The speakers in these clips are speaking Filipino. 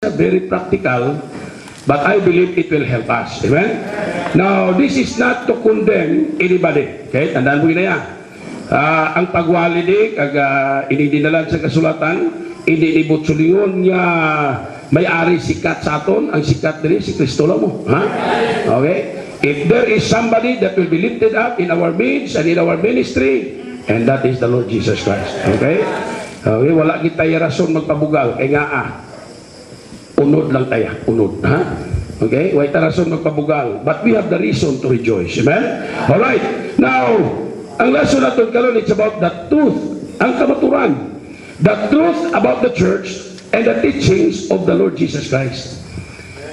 very practical, but I believe it will help us. Amen? Now, this is not to condemn anybody. Okay? Tandaan mo na yan. Ang pagwalidi, inidinalan sa kasulatan, inilibot sulingon niya may-ari sikat sa aton, ang sikat din si Kristo lang mo. Ha? Okay? If there is somebody that will be lifted up in our midst and in our ministry, and that is the Lord Jesus Christ. Okay? Okay, wala kita rason magpabugal. Kaya nga unod lang tayo. Unod. Ha? Okay? Wala kita rason magpabugal. But we have the reason to rejoice. Amen? Alright. Now, ang lesson natin karon, it's about the truth. Ang kamaturan. The truth about the church and the teachings of the Lord Jesus Christ.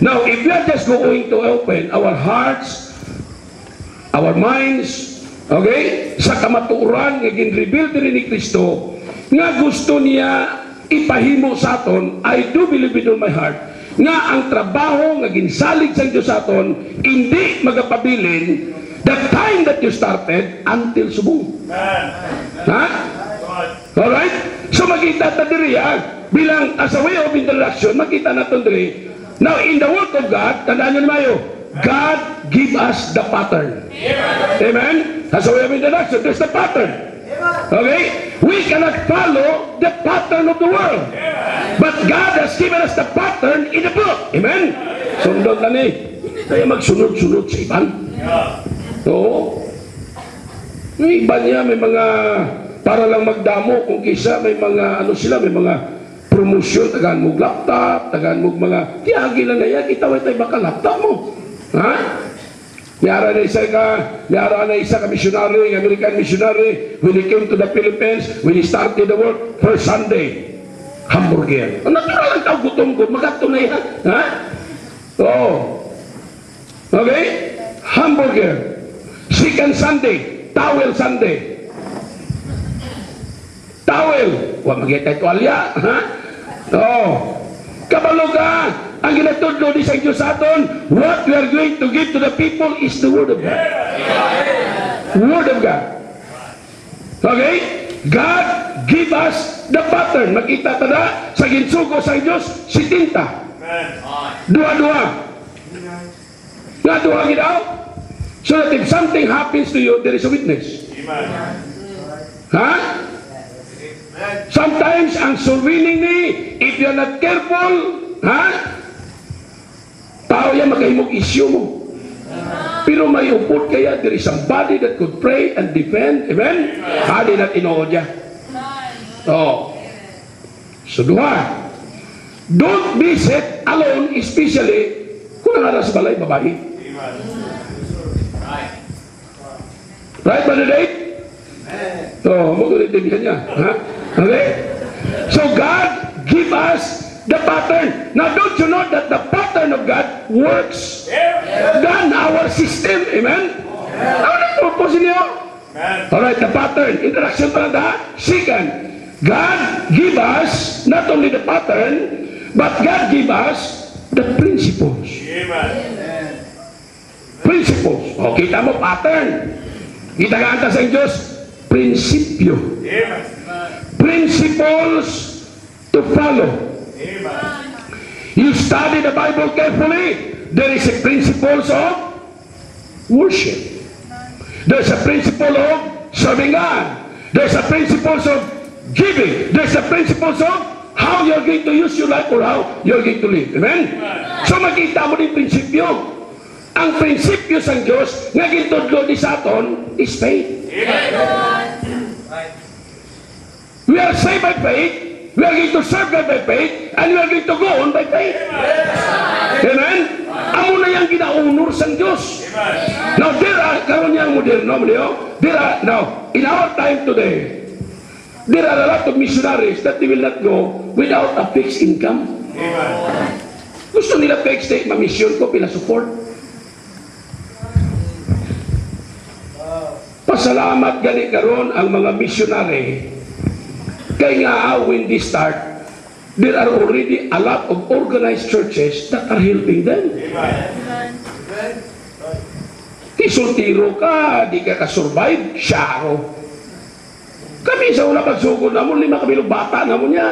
Now, if we are just going to open our hearts, our minds, okay, sa kamaturan nga gin-reveal din ni Kristo, nga gusto niya ipahimo sa aton, I do believe it on my heart, nga ang trabaho nga ginsalig sa Diyos sa aton, hindi magapabilin the time that you started until subong. Ha? Alright? So makita ta diri bilang as a way of introduction, makita natin diri. Now, in the Word of God, tandaan nyo naman God give us the pattern. Amen? As a way of introduction, there's the pattern. Okay? We cannot follow the pattern of the world. But God has given us the pattern in the book. Amen? Sundot na ni. Kaya magsunod-sunod sa iban. Oo. Yung iba niya, may mga para lang magdamo, kung kisa may mga ano sila, may mga promosyon, tagaan mo laptop, tagaan mo mga tiyagi lang na yan, kita way tayo baka laptop mo. Ha? Mayara na isa ka missionary, American missionary, when he came to the Philippines, when he started the work, first Sunday, hamburger. Natural lang tao, gutom-gutom, magato na yan. Ha? Oo. Okay? Hamburger. Second Sunday, towel Sunday. Towel. Huwag magiging tuwalya. Ha? Oh. Kabalo ka. Ang ginatudlo di sa Diyos sa aton, what we are going to give to the people is the Word of God. Word of God. Okay? God give us the pattern. Makita tada sa ginsugo sa Diyos, si tinta. Dua-dua. Nga dua ginaw. So that if something happens to you, there is a witness. Ha? Sometimes, ang surwining ni, if you're not careful, ha? Tao yan makahimog issue mo. Pero may upod kaya, there is somebody that could pray and defend. Amen? Hadi na tinood niya. Oh. So, duha. Don't be set alone, especially kung nangaras balay, babae. Right, Brother Dave? Oh, mag-ulitin niya. Ha? Okay? So God give us the pattern. Now don't you know that the pattern of God works than our system? Amen? Ano na purpose niyo? Alright, the pattern. Introduction pa na. Second, God give us not only the pattern, but God give us the principles. Principles. O, kita mo pattern. Kita ka anta sa Diyos, prinsipyo. Principles to follow. You study the Bible carefully, there is a principles of worship. There's a principle of serving God. There's a principles of giving. There's a principles of how you're going to use your life or how you're going to live. Amen? So makita mo din prinsipyo. Ang prinsipyo sa Diyos nga gintudlo di sa aton is faith. We are saved by faith, we are going to serve God by faith, and we are going to go on by faith. Amen? Amo na yung ginaunor sa Diyos. Now, karon niyang moderno, now, in our time today, there are a lot of missionaries that they will not go without a fixed income. Gusto nila fixed ma-mission ko, pila support. Pasalamat gani karon ang mga missionary. Kaya nga, when they start, there are already a lot of organized churches that are helping them. Isultiro ka, di ka ka-survive, syaro. Kami sa una pagsugod na mo, 5 kabilog bata na mo niya.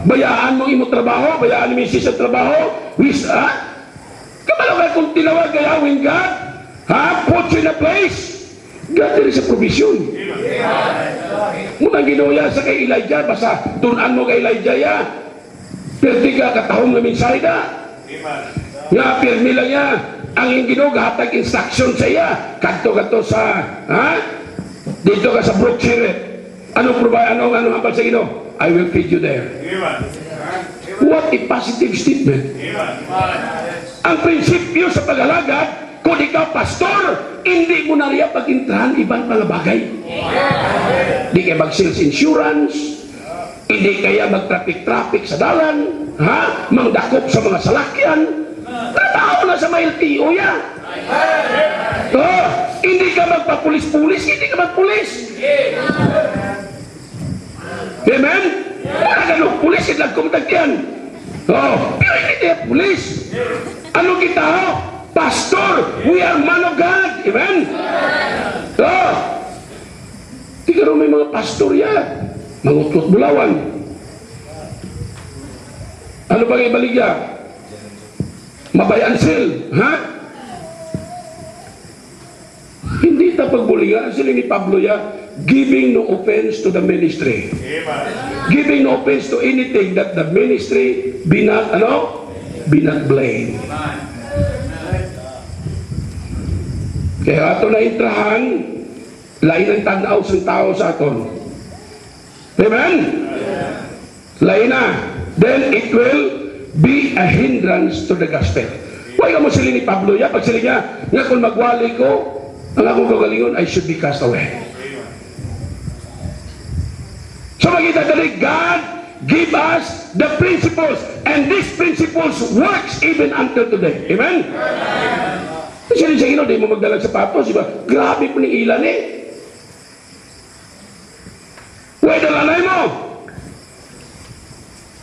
Bayaan mo imo trabaho, bayaan mo sa trabaho. Kamalo ka kung tinawag gayawin God, put you in a place. God, there is a provision. Munang ginuya sa kay Elijah, basta tunan mo kay Elijah ya. Perti ka katahong na minsay na. Nga, pirmi lang ya. Ang yung ginugahatag instruction sa iya. Kanto sa, dito ka sa Brook Siret. Anong hambal sa Ginoo? I will feed you there. What a positive statement. Ang prinsipyo sa pag-alagad, kung ikaw pastor, hindi mo na riya pag-intrahan ibang mga bagay. Hindi kayo mag-sales insurance, hindi kaya mag-traffic sa dalan, mangdakop sa mga salakyan, trabaho na sa may LTO yan. Hindi ka magpapulis-pulis, hindi ka magpulis. Amen? Wala ka nung pulis, ilang kumitagyan. Pero hindi tayo pulis. Ano kita? Pastor, we are man of God. Amen? Tigaro may mga pastor yan. Mangutot bulawan. Ano bang ibaligya? Mabayan sil. Hindi ta pagbulingan sila ni Pablo ya, giving no offense to the ministry. Giving no offense to anything that the ministry be not blame. Kaya ato na intrahan, lain ang tanaw sa tao sa aton. Amen? Lain na. Then it will be a hindrance to the gospel. Huwag ka mo sila ni Pablo ya, pag sila niya, nga kung magwali ko, ang akong kagalingon, I should be cast away. So makita dali, God give us the principles, and these principles works even until today. Amen? Kasi rin sa Ginoo, di mo magdalag sapatos, diba? Grabe po ni ilan eh. Huwag dalanay mo.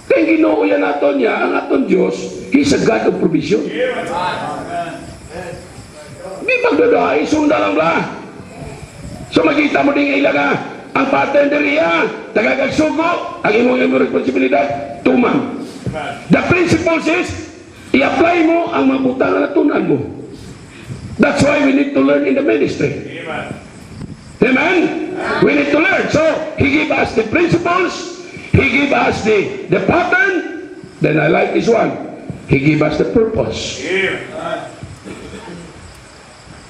Kaya Ginoo yan naton niya, ang aton Diyos, He's a God of provision. Di pagdadahay, sunda lang la. So makita mo din ilang ang patenderiya, tagagagsugo, ang imong responsibilidad, tumang. The principles is, i-apply mo ang mabutang na tunan mo. That's why we need to learn in the ministry. Amen? We need to learn. So, He give us the principles, He give us the pattern, then I like this one, He give us the purpose.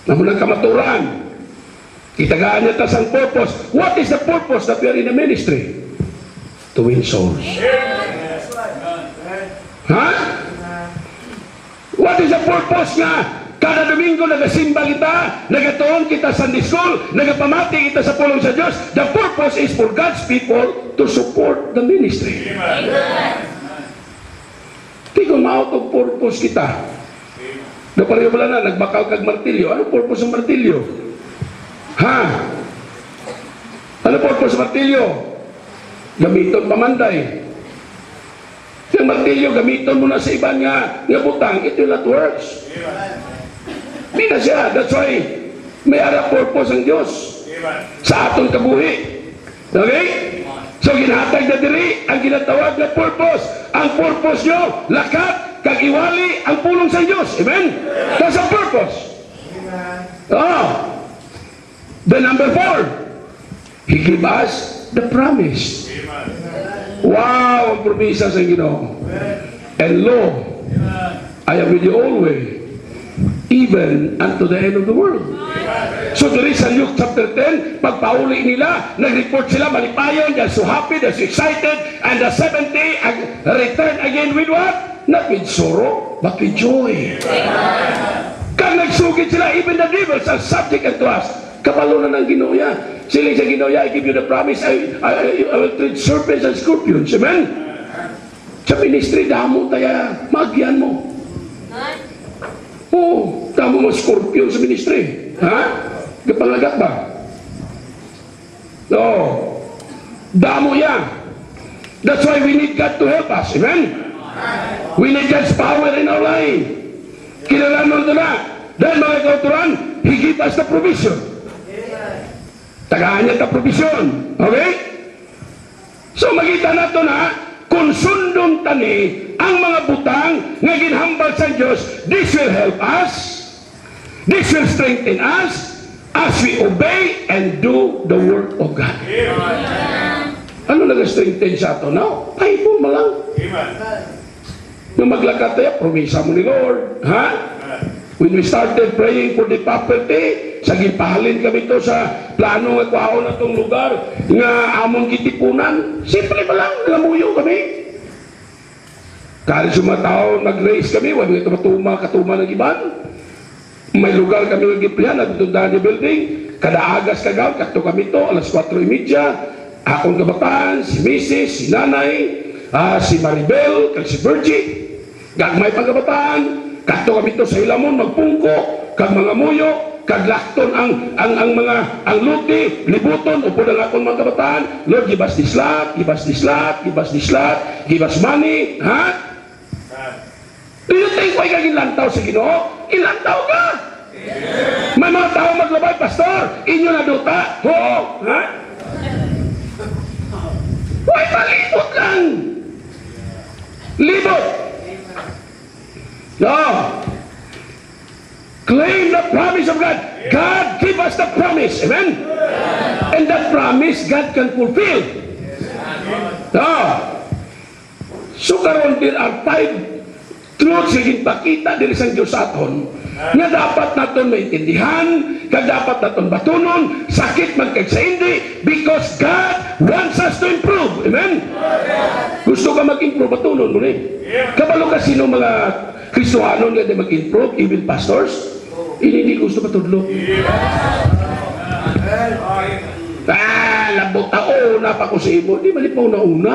Namunang kamaturan, itagaan niya tas ang purpose. What is the purpose that we are in the ministry? To win souls. What is the purpose nga? Kada Domingo nagasimba kita, nagatuon kita sa Sunday school, nagapamati kita sa pulong sa Diyos. The purpose is for God's people to support the ministry. Di kung ma-out of purpose kita. Napareho pala na, nagbakal kag martilyo. Ano purpose ng martilyo? Ano purpose ng martilyo? Gamiton pamanday. Yung martilyo, gamiton mo na sa iban nga butang, it will not works. Di na siya. That's why may ara purpose ang Diyos sa atong kabuhi. Okay? So ginhatag na diri ang ginatawag na purpose. Ang purpose nyo, lakat, kag iwali ang pulong sa Diyos. Amen? That's a purpose. The number 4, He give us the promise. Wow, ang promisa sa Ginoo. And lo, I am with you always, even unto the end of the world. So there is a Luke chapter 10, pagpauli nila, nag-report sila, malipayon, they're so happy, they're so excited, and the 7th day, return again with what? Not with sorrow, but with joy. Kang nagsugid sila, even the devils are subject unto us. Kapalo na ng Ginoo yan. Sila sa Ginoo yan, I give you the promise, I will treat serpents and scorpions. Amen? Sa ministry, damo tayo, magyan mo. Damo mo scorpion sa ministry. Kapalagat ba? No. Damo yan. That's why we need God to help us. Amen? We need God's power in our life. Kilala mo ito na. Dahil mga kauturan, He give us the provision. Tagaan niya the provision. Okay? So makita nato na, kung sundon tani ang mga butang nga ginhambal sa Dios, this will help us, this will strengthen us as we obey and do the work of God. Ano nag-strengthen sa ato? No, Bible mo lang. Nung maglakat tayo, promisa mo ni Lord. Ha? When we started praying for the property, sa gipahalin kami to sa plano nga kuhaon na itong lugar nga among kitipunan, simple ba lang, nalamuyo kami. Kahit sumatao, nag-raise kami, wala ito katuma ng iban. May lugar kami nagiprihan, nagtundahan yung building, kada agas kagaw, kato kami to, alas 4:30, akong kabataan, si Mrs., si Nanay, si Maribel, kag si Virgie, gagmay pang kabataan, kato kami to sa Ilamon, magpungko, kag mga muyo, kag lakton ang luti, libuton, upo na akong mga kabataan, Lord, give us this lot, give us this lot, give us this lot, give us money, ha? Do you think why kang ilantaw sa Ginoo? Ilantaw ka! May mga tao maglabay, Pastor, inyo na duta, oo, ha? Why palibot lang? Libot! No! Claim the promise of God. God give us the promise. Amen? And that promise God can fulfill. No! So karon there are 5 truths nga ginpakita diri sa Dios aton nga dapat naton maintindihan, kag dapat naton batunon, sakit man kag sa hindi, because God wants us to improve. Amen? Gusto ka mag-improve, batunon mo ni. Kabalo ka sino mga Kristohanon nga di mag-improve, even pastors, hindi gusto patudlo. Labot una pa ko sa imo, di malipaw na una.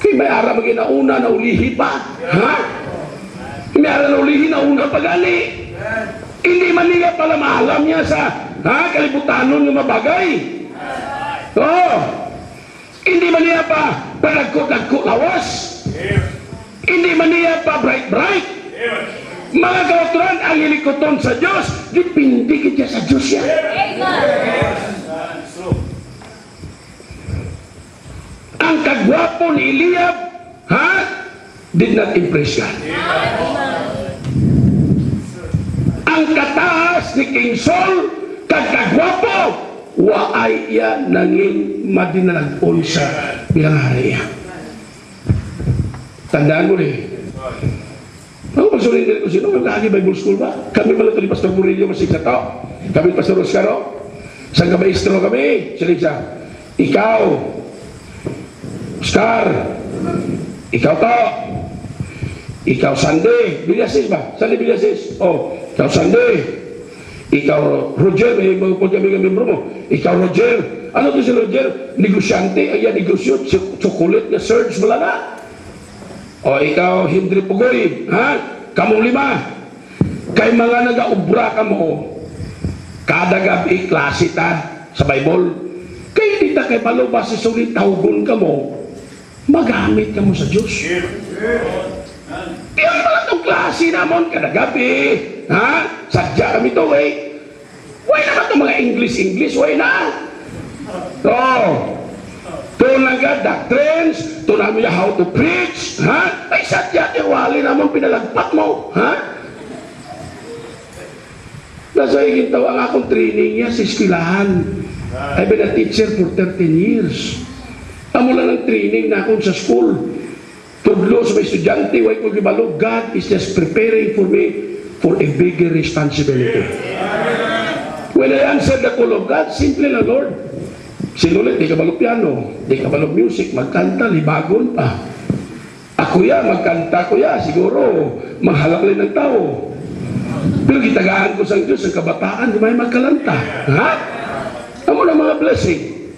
Kaya may ara maginauna na ulihi pa. Ha? May ara na ulihi na una pa gali. Hindi man niya pala maalam niya sa kalibutanon ng mabagay. Oh. Hindi man niya pa panagkot-nagkot lawas. Hindi man niya pa bright-bright. Mga kauturan, ang ilikoton sa Diyos, dipindi kita sa Diyos yan. Ang kagwapo ni Eliab, did not impress God. Ang kataas ni King Saul, kagwapo, waay iya nanging madinalagon sa bilang hari. Tandaan mo rin. Ako magsulitin ko sino, magkagi Bible School ba? Kami pala ito ni Pastor Murillo masig na to. Kami Pastor Oscaro. Saan ka maestro kami? Siya siya. Ikaw, Oscar, ikaw to. Ikaw Sunday, Bilyasis ba? Sunday Bilyasis. Oh, ikaw Sunday. Ikaw Roger, may magpapod kami ng membro mo. Ikaw Roger. Ano to si Roger? Negosyante, ayan negosyo, chocolate na surge wala na. O ikaw, Hindri Pugoy, kamong 5. Kay mga nagaubra ka mo, kada gabi klase ta sa Bible. Kay di ta kay balubas si sulit tahugon ka mo, magamit ka mo sa Diyos. Iyan pala itong klase namon kada gabi. Sadya kami to eh. Why naman itong mga English, why na? Tulang ka, doctrines, tulang mo how to preach, ay sadya, wali naman pinalagpat mo, Nasa higit taw ang akong training niya sa eskwelahan. I've been a teacher for 13 years. Amo lang ng training na akong sa school. Tudlo sa mga estudyante, why ko gibalo, God is just preparing for me for a bigger responsibility. When I answered the call of God, simple lang, Lord. Sinulit, di ka balog piano, di ka balog music, magkanta, libagon pa. Ako ya, magkanta ko ya, siguro, mahalakli ng tao. Pero gitagaan ko sa Diyos, ang kabataan, di may magkalanta. Amo na mga blessing.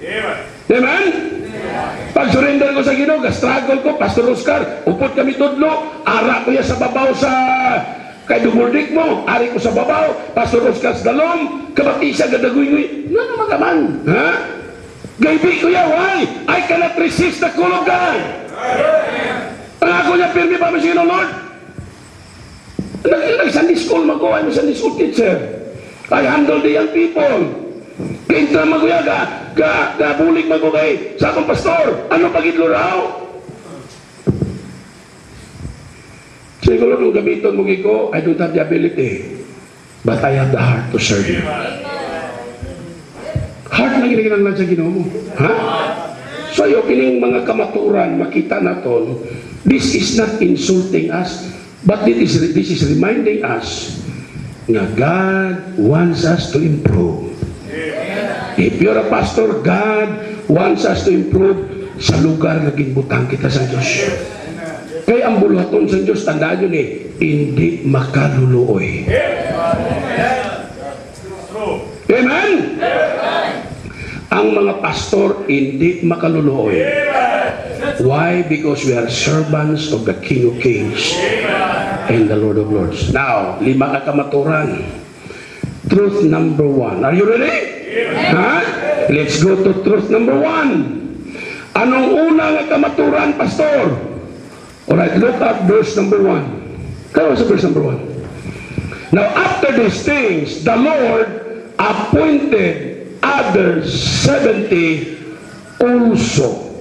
Amen? Pag surrender ko sa Ginoo, struggle ko, Pastor Oscar, upot kami tudlo, ara ko ya sa babaw sa kay dumurdik mo, ari ko sa babaw, Pastor Oscar sa dalom, kabatisa, gadaguy-guy, ano magaman? Gaybi ko ya, why? I cannot resist the call of God. Ang ako niya, pirmi pa mo sino, Lord? Nag-Sunday school mag-go, I'm a Sunday school teacher. I handle the young people. Kinsa maguya bulig mago kay sa akong pastor. Ano pagidlo raw? Siguro nung gamiton mo ko, I don't have the ability, but I have the heart to serve you. Heart lang ginaginan sa Ginoo mo. Ha? So yung kining mga kamaturan, makita naton, this is not insulting us, but this is reminding us na God wants us to improve. If you're a pastor, God wants us to improve sa lugar na ginbutang kita sa Diyos. Kaya ang buluhaton sa Diyos, tandaan yun hindi makaluluoy. Amen? Ang mga pastor, hindi makaluluoy. Why? Because we are servants of the King of Kings and the Lord of Lords. Now, 5 kakamaturan. Truth number 1. Are you ready? Ha? Let's go to truth number 1. Anong unang kamaturan, pastor? Alright, look at verse number 1. Kaya sa verse number 1. Now, after these things, the Lord appointed others 70 also,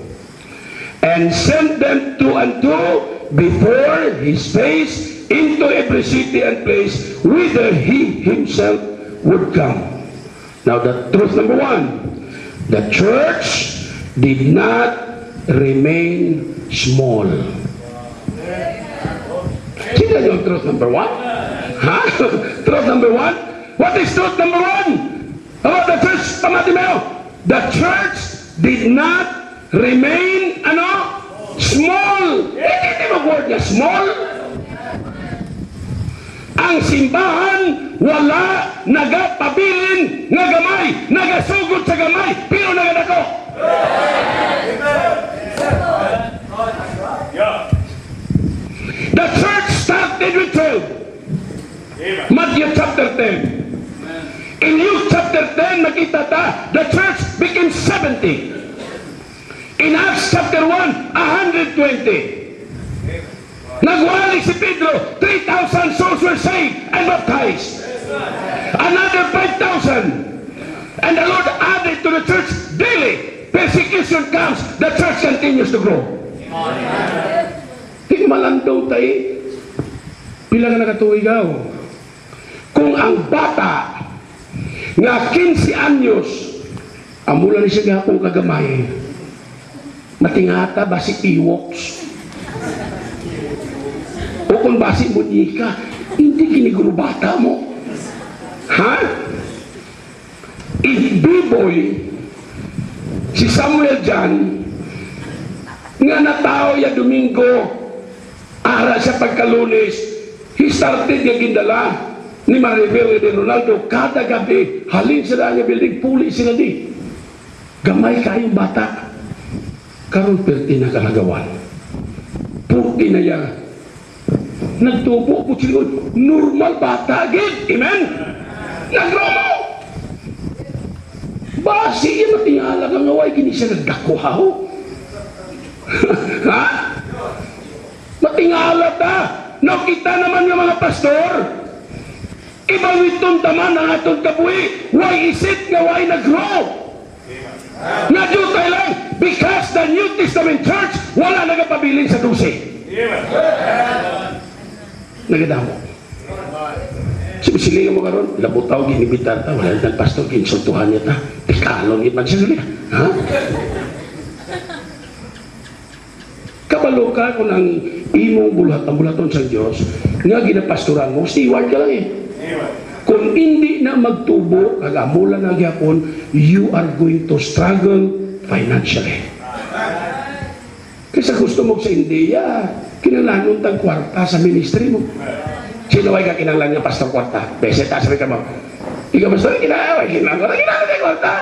and sent them two and two before his face into every city and place whither he himself would come. Now, the truth number 1, the church did not remain small. Sino yung truth number 1? Ha? Truth number 1? What is truth number 1? About the church, Pamatimeo? The church did not remain, small. Hindi mag-word niya, small. Ang simbahan, wala nagapabilin nga gamay, nagasugod sa gamay, pero nagadako. The church started with 12. Matthew chapter 10. In Luke chapter 10, nakita ta, the church became 70. In Acts chapter 1, 120. Nagwali si Pedro, 3,000 souls were saved and baptized. Another 5,000. And the Lord added to the church daily. Persecution comes, the church continues to grow. Hindi malandong tayo. Pila nga nakatuwigaw. Kung ang bata nga 15 anyos, amula ni siya gapong kagamay, matingata basi iwoks. O kung basi munyika, hindi kiniguro bata mo. Ha? If B-boy, si Samuel Jan, nga natao ya Domingo, ara sa pagkalunes, he started yung gindala ni Maribel de Ronaldo. Kada gabi, halin sila niya building, puli sila di. Gamay kayong bata. Karon perti na kalagawan. Purti na yan. Nagtubo po sila. Normal bata agad. Amen? Nagromo. Basi yung matingala kang away, kini siya nagdakuhaw. Ha? Matingala ta. Nakita naman yung mga pastor. Ibawitong taman ang atong kabuhi. Why is it nga why nag-grow? Nadutay lang. Because the New Testament church wala nagapabilin sa 12. Nagadamo. Siling mo karon, labutaw ginibitan ta, wala nang pastor kinsultuhan niya ta. Tikalon gid man siya. Ha? Kabalo ka kung ang imong bulat-bulaton sa Dios nga ginapastoran mo, steward ka lang eh. Kung hindi na magtubo, kagamulan na gyapon, you are going to struggle financially. Kasi gusto mo sa India, kinalanon tang kwarta sa ministry mo. Sino ay kakinanglan niya pastor kwarta? Beset, sabi ka mo, ikaw pastor, kinaway, kinanglan niya kwarta.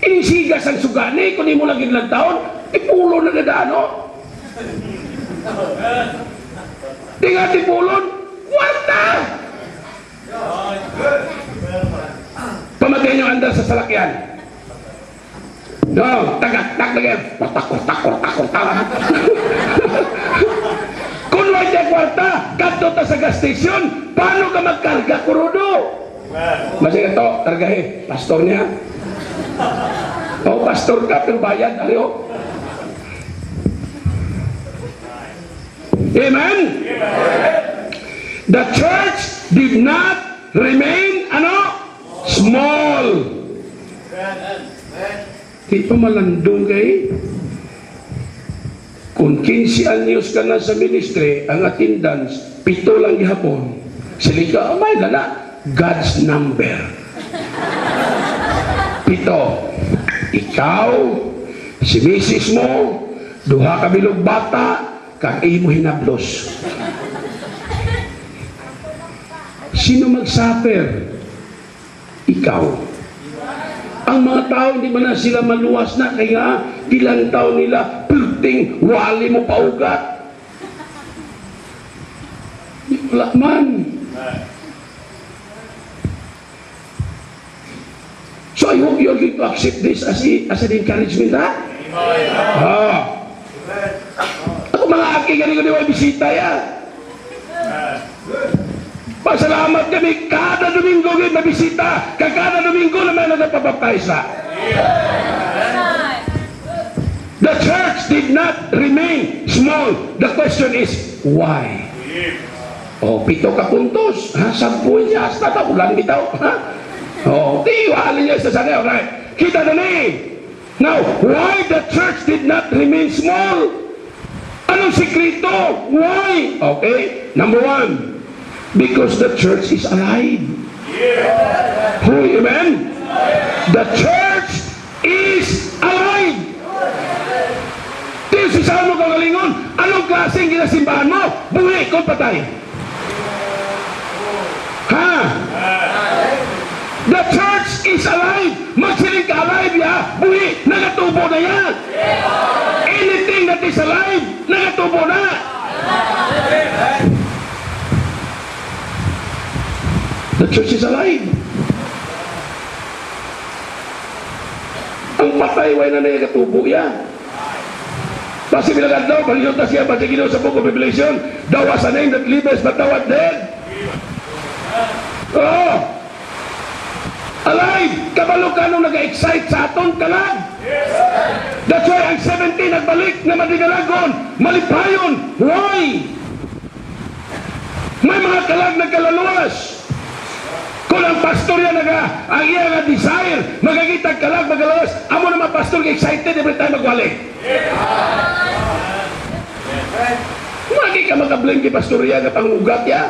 Inisigas ang sugani, kung di mo lagi lang taon, ipulo na nadano. Tinga tipulon, kwarta! Pamatay niyo andal sa salakyan. No, tagak-tagak, kwarta. Kung wala siya kwarta, kadto ta sa gas station, paano ka magkarga kurudo? Masaya to, targahe, pastor niya. O, pastor ka, pero bayad, aliyo. Amen? The church did not remain, small. Di pa malandong kay. Kung 15 anyos ka na sa ministry, ang attendance, 7 lang gihapon. Sili ka, may lala, God's number. 7. Ikaw, si misis mo, duha ka bilog bata, kang imo hinablos. Sino mag-suffer? Ikaw. Ang mga tao, hindi ba na sila maluwas na? Kaya ilang taon nila, perting, wali mo paugat. Wala man. So I hope you're going to accept this as an encouragement, ha? Ako mga aking ganito ni may bisita yan. Pasalamat kami kada Domingo ngayon na bisita. Kada Domingo naman na napapapaysa. The church did not remain small. The question is, why? O, 7 ka puntos. 10 niya. Hasta ta, ulan bitaw. O, tiwali niya sa sana. Alright. Kita na ni. Now, why the church did not remain small? Anong sikreto? Why? Okay. Number 1. Because the church is alive. Amen? The church is alive. Tiyo si Salmo kagalingon, anong klaseng ginasimbahan mo? Buhi kung patay. Ha? The church is alive. Magsiling ka alive, ya? Buhi, nagatubo na yan. Anything that is alive, nagatubo na. The church is alive. Ang patay, way na nagatubo yan. Basi bilagad daw, palinyon ta siya, basi ginawa sa book of Revelation, thou was a name that livest, but thou art dead. Oh! Alive! Kabalo ka nung nag-excite sa aton kalag. That's why ang 17 nagbalik na madinalagon, malipayon. Why? May mga kalag nagkalaluwas. Kung ang pastor yan ang iya nga desire, magagitag kalag, magalawas, amo naman pastor excited every time magwali. Magi ka makablame kay pastor yan at ang ugat ya.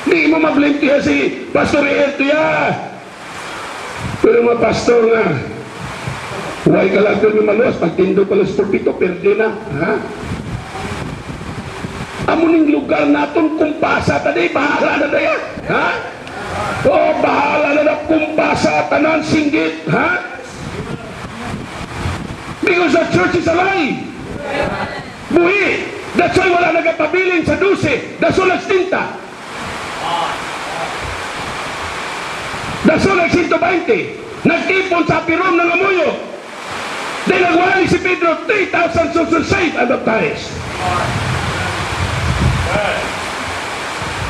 Hindi mo mablame tiya si pastor Erto ya. Pero mga pastor nga, huwag ka lang doon maluwas, pagtindo palos por pito, perde na. Ha? Amuning lugar natin kumpasa tadi, bahala na daya. Ha? Oh, bahala na kumpasa tanan singgit. Ha? Because the church is alive. Buhi. That's why wala nagapabilin sa 12. Daso nagsinta. Daso nag-120. Nagtipon sa pirom ng amuyo. Then nagwali si Pedro, 3,000 souls saved and baptized.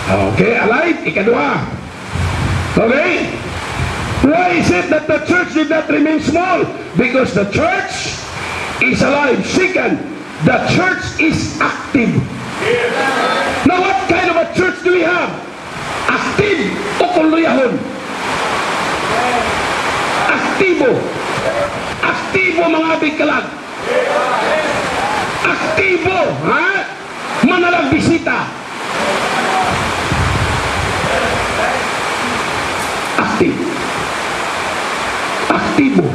Okay, alive, ikadua. Okay? Why is it that the church did not remain small? Because the church is alive. Second, the church is active. Now what kind of a church do we have? Active o kuluyahon? Aktibo. Aktibo mga bigkalag. Aktibo, ha? Manalang bisita. Aktibo. Aktibo.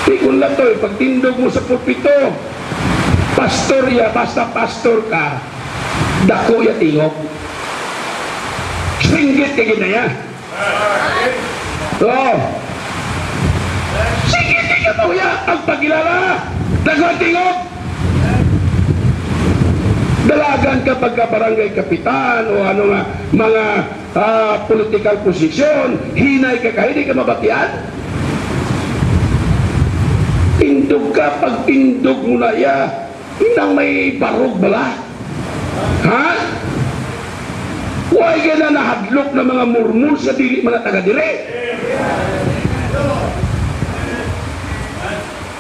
Tingnan lang to, pagtindog mo sa pulpito, pastor ya, basta pastor ka, dako ya tingog. Singgit ka ginaya. Oh. Singgit ka mo ya, ang pagkilala, dako tingog. Dalagan ka pagka barangay kapitan o ano nga, mga political position, hinay ka hindi ka mabatian. Tindog ka, pag tindog mo na ya, nang may barog bala. Ha? Huwag ka na nahadlok ng mga Mormons sa dili mga taga-dire.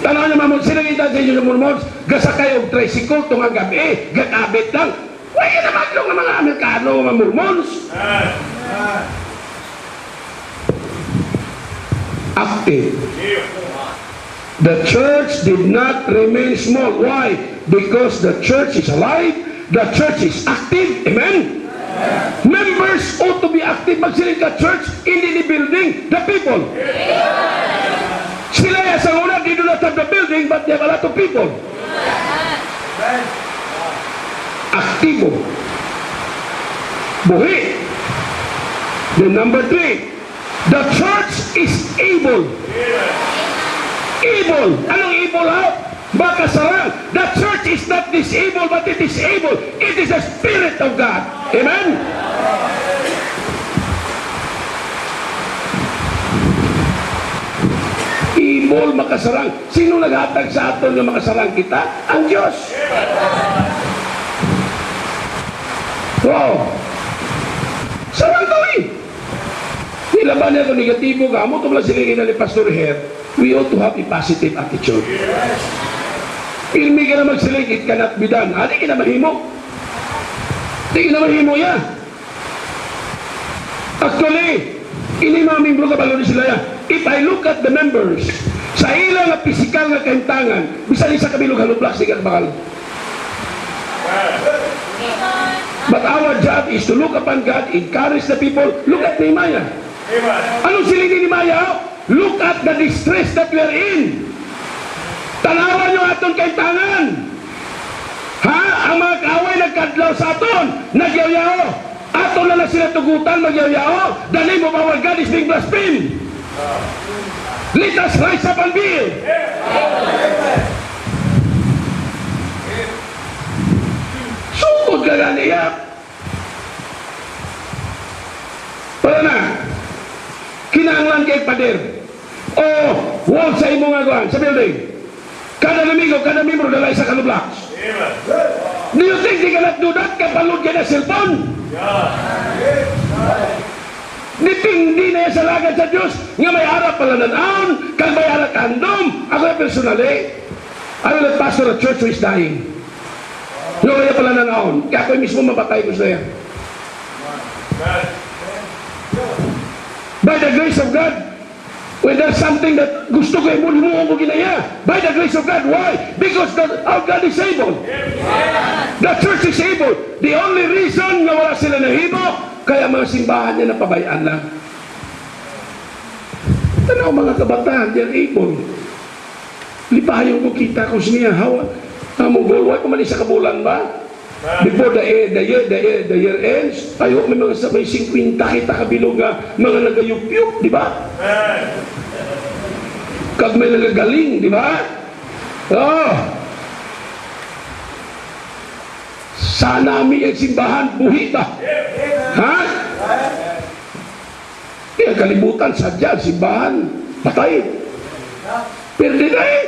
Tanaw niyo mamon, sila kita sa inyo ng Mormons, gasakay og tricycle itong ang gabi, gagabit lang. Huwag ka na mahadlok ng mga Amerikano, mga Mormons. Active. The church did not remain small. Why? Because the church is alive, the church is active. Amen? Members ought to be active. Magsiling ka church, hindi the building, the people. Sila sa una, they do not have the building, but they have a lot of people. Aktibo. Buhi. Then number 3, the church is able. Able. Anong able ha? Baka sarang. The church is not disabled, but it is able. It is the Spirit of God. Amen? Able, makasarang. Sino naghatag sa aton na makasarang kita? Ang Diyos. Wow. Sarang to eh. Nilaban niya ito negatibo ka. Amo ito lang silingin na ni Pastor Herr. We ought to have a positive attitude. Ilmi ka na magsiling, it cannot be done. Di ka na mahimo. Di ka na mahimo yan. Actually, ini mga membro ka balo ni sila yan. If I look at the members, sa ilang na pisikal na kaintangan, bisan isa kabilog haluplas, di ka bakal. But our job is to look upon God, encourage the people. Look at Nehemiah. Anong siling ni Nehemiah? Look at the distress that we are in. Tanawan nyo aton kaintangan. Ha? Ang mga kaaway nagkadlaw sa aton, nagyaw-yaw. Aton na sila tugutan, magyaw-yaw. The name of our God is being blasphemed. Let us rise up and build. Sukod ka ganiya. Para na. Kinahanglan kay pader. O, wall sa imo nga guan, sa building. Kada namigo, kada membro dalay sa kanublocks. Do you think they cannot do that? Kapalod ka na cellphone? Dipindi na yan sa lagad sa Diyos. Nga may harap pala nanahon, kang may harap kandom. Ako yung personally, I will let pastor a church who is dying. Nga may pala nanahon. Kaya ako mismo mapatay ko sa yan. By the grace of God, when there's something that gusto ko mo ko ginaya, by the grace of God, why? Because our God is able. The church is able. The only reason na wala sila nahimo, kaya mga simbahan niya napabayaan lang. Tanaw mga kabataan, they're able. Lipahayon ko kita ko siya, hawa. Among why kumalis sa kabulan ba? Before the year ends, I hope may mga sabay 50 kita kabilog nga mga nagayup-yup, di ba? Kag may nagagaling, di ba? Oh. Sana mi ang simbahan buhi ba? Ha? Kaya kalibutan sadya simbahan patay. Perde na eh.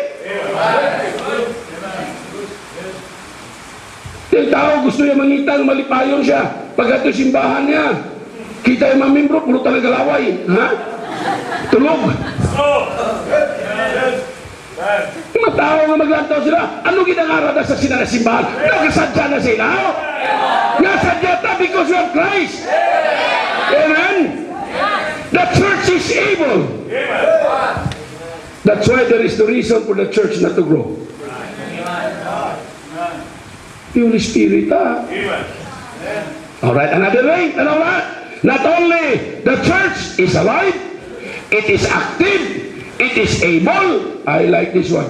Yung tao gusto niya mangitang, malipayon siya. Pagkat yung simbahan niya, kita yung mga membro, puro talaga laway. Ha? Tulog. Yung mga tao nga maglantaw sila, ano ginangarada sa sila na simbahan? Nakasadya na sila. Nasadya ta because you have Christ. Amen? The church is able. That's why there is the reason for the church not to grow. The Holy Spirit, Alright, another way, ano ba? Not only the church is alive, it is active, it is able. I like this one.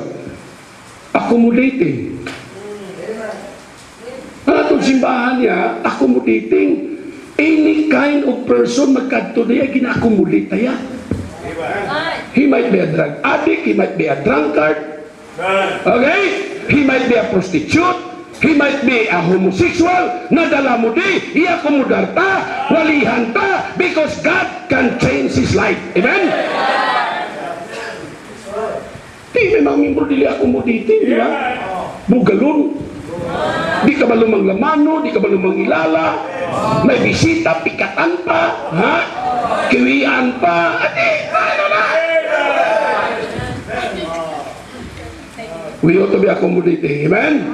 Accommodating. Ang atong simbahan niya, accommodating. Any kind of person magkadto niya, gina-accommodate niya. He might be a drug addict, he might be a drunkard. Okay? He might be a prostitute. He might be a homosexual, nadala mo di, i-accommodar ta, walihan ta, because God can change his life. Amen? Di, may mga membro dili accommodate, di ba? Bugalon. Di ka ba lumang lamano, di ka ba lumang ilala, may bisita, pikatan pa, ha? Kiwian pa, ati, ano na? We ought to be accommodating, amen?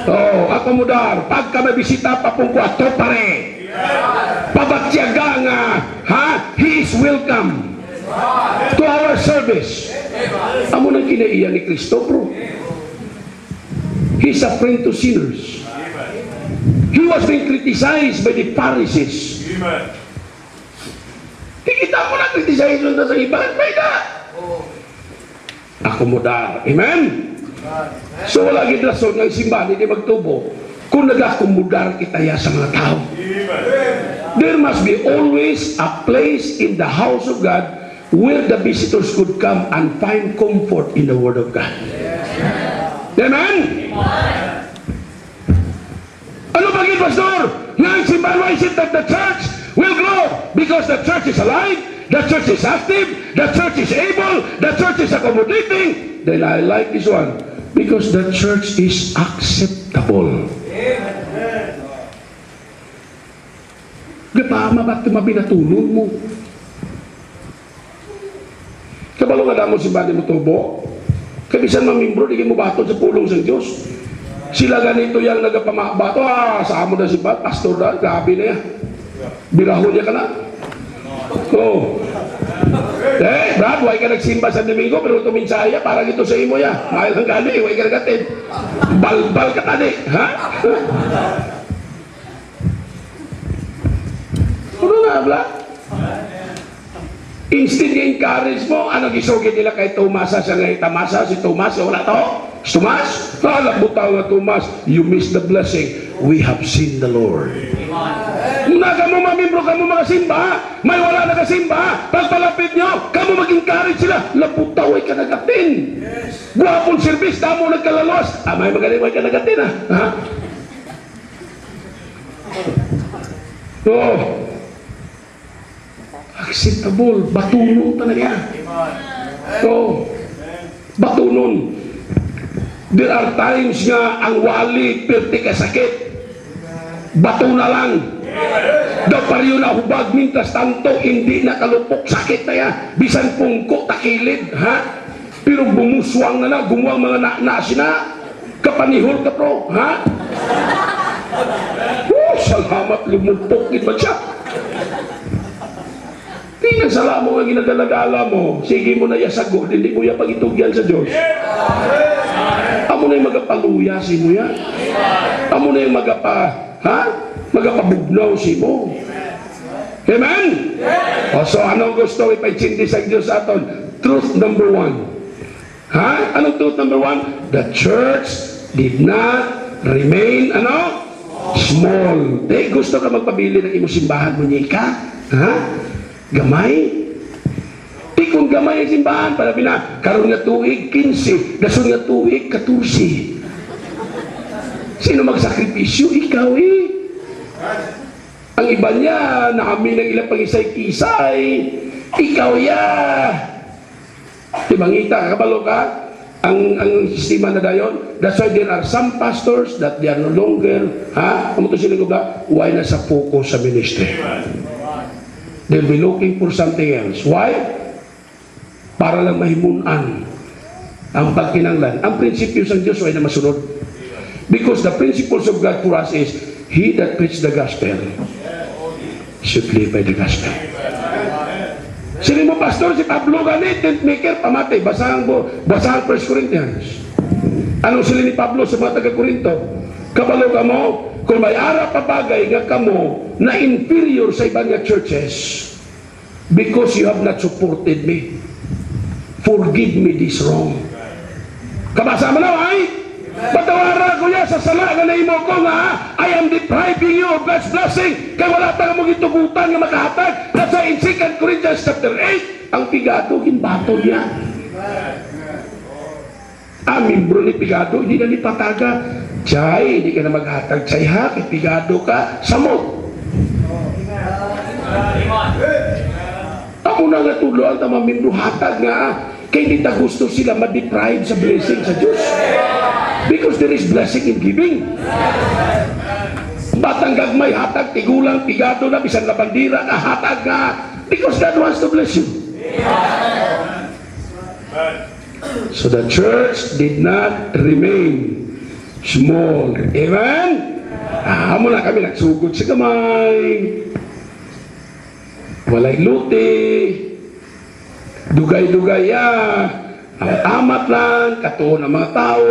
Oh, akomodar, pagka may bisita, papungkwato pare. Pabatyaga nga, ha? He is welcome to our service. Amo nang kinaiya ni Kristo, bro. He's a friend to sinners. He was being criticized by the Pharisees. Kita mo na criticize nung sa iba, pwede. Akomodar. Amen? So wala gid rason ng simbahan hindi magtubo kung nag-akomodar kita ya sa mga tao. There must be always a place in the house of God where the visitors could come and find comfort in the Word of God. Amen? Ano ba gid, Pastor? Nga simbahan, why is it that the church will grow? Because the church is alive, the church is active, the church is able, the church is accommodating. Then I like this one. Because the church is acceptable. Gapama ba't mabinatulog mo? Kabalo nga damo simbahan mo tubo? Kabisan mamimbro, di mo bato sa pulong sa Diyos. Sila ganito yung nagapamabato, sa amo na simbahan, pastor na, grabe na yan. Birahon niya ka na. Oh. Brad, huwag ka nagsimba sa Domingo, pero tuminsaya, parang ito sa imo ya. Mahal kang gani, huwag ka nagatin. Balbal ka tani, ha? Ano nga, Brad? Instead encourage mo, ano gisugin nila kay Tomasa, siya ngay Tamasa, si Tomas, wala to? Si Tomas? Butaw nga Tomas, you miss the blessing. We have seen the Lord. Muna ka mo mamimbro ka mo mga simba, may wala na kasimba, pagpalapit nyo, ka mo mag-encourage sila, labutaw ay kanagatin. Guwapong service, tamo nagkalalos, may magaling ay kanagatin, ha? Oh. Acceptable, batunon talaga. So, batunon. There are times nga ang wali perti kasakit. Bato na lang. Daw pariyo na hubag mintas tanto hindi nakalupok sakit na yan. Bisan pungko takilid, ha? Pero bumuswang na gumuwang mga naasi na. Kapanihol ka pro, ha? Salamat lumupok ba siya? Tingnan sala mo nga ginagala-gala mo. Sige mo na yasagot, hindi mo ya pagitugyan sa Diyos. Amo na yung magapaluya si mo yan. Amo na yung magapabugnaw si mo. Amen? O so anong gusto ipaitsindi sa Diyos aton? Truth number 1. Ha? Anong truth number 1? The church did not remain, small. Gusto ka magpabili ng imong simbahan mo niya ka? Ha? Gamay? Di kung gamay ang simbahan, para karon nga tuig 15, dasun nga tuig 14. Sino magsakripisyo? Ikaw Ang iba niya, naamin ng ilang pangisay-kisay. Ikaw Timangita, kabalo ka? Ang sistema na dayon. That's why there are some pastors that they are no longer, Amo to sila gubla, why nasa focus sa ministry? They'll be looking for something else. Why? Para lang mahimunan ang pagkinanglan. Ang prinsipyo sa Diyos ay na masunod. Because the principles of God for us is, he that preach the gospel should live by the gospel. Sino mo, pastor, si Pablo ganit, tent maker, pamatay. Basahan 1 Corinthians. Anong sila ni Pablo sa mga taga-Korinto? Kabalo ka mo, kung may ara pa bagay nga kamo na inferior sa ibang churches because you have not supported me, forgive me this wrong. Kabasa mo na, patawara ko ya sa sala nga naimo ko nga I am depriving you of God's blessing kaya wala ta mong itugutan nga makahatag. That's why in 2 Corinthians chapter 8 ang pigado ginbato niya. Membro ni pigado hindi na ni pataga. Chay, hindi ka na maghatag chay ha, pigado ka, samot. Ako na nga tulo ang tamamimbro hatag nga kaya hindi ta gusto sila ma-deprive sa blessing sa Diyos. Because there is blessing in giving. Batang gagmay, hatag, tigulang, tigado na, bisan na bandira na, hatag na. Because God wants to bless you. So the church did not remain small. Amen? Muna kami nagsugod sa kamay. Walay luti. Dugay-dugay amat lang, katuon ng mga tao.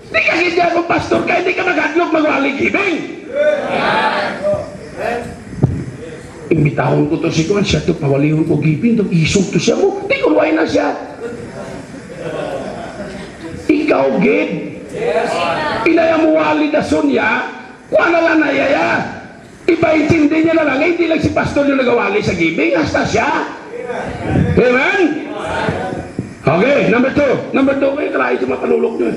Di ka hindi ako pastor kaya hindi ka maghadlok magwali giving. Imbitahon ko to si Kuan, siya to pawalihon ko giving, to isog to siya mo, di ko luway na siya. Ikaw gid. Inaya mo wali na sunya, kuha na lang na yaya. Ipaintindi niya na lang, hindi lang si pastor yung nagawali sa giving, hasta siya. Amen? Okay, number 2. Number 2, kayo try sa mga panulok nyo.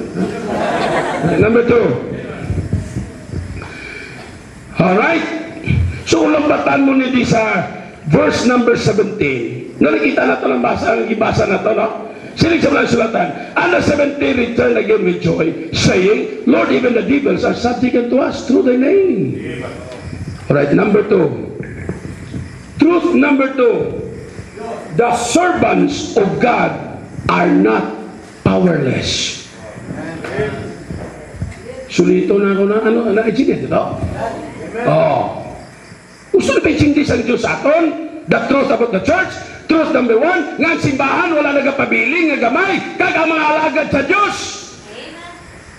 Number 2. Alright? So, lambatan mo nito sa verse number 17. Nakikita na ito ng ibasa na ito, no? Sinig sa mga sulatan. And the 70 returned again with joy, saying, Lord, even the devils are subject unto us through thy name. Alright, number 2. Truth number 2. The servants of God are not powerless. Sulito na ako na, na-ejigit ito? Gusto na ba ejigit ang Diyos aton? The truth about the church? Truth number 1, nga ang simbahan, wala nagapabiling, nga gamay, kag ang mga alagad sa Diyos.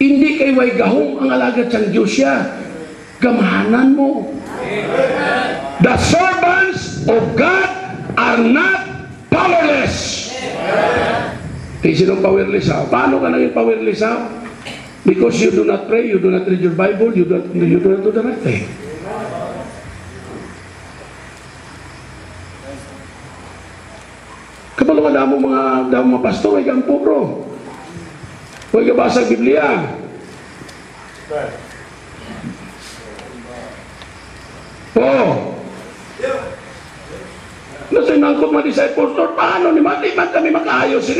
Hindi kay way gahong ang alagad sa Diyos siya. Gamahanan mo. The servants of God are not powerless. Eh, sinong powerless ha? Paano ka naging powerless ha? Because you do not pray, you do not read your Bible, you do not do the right thing. Kapag mga pastor, ay kang puro. Huwag ka basa ang Biblia. Nasa nangkot mga disciples, Lord, paano ni Mati? Ba't kami makaayos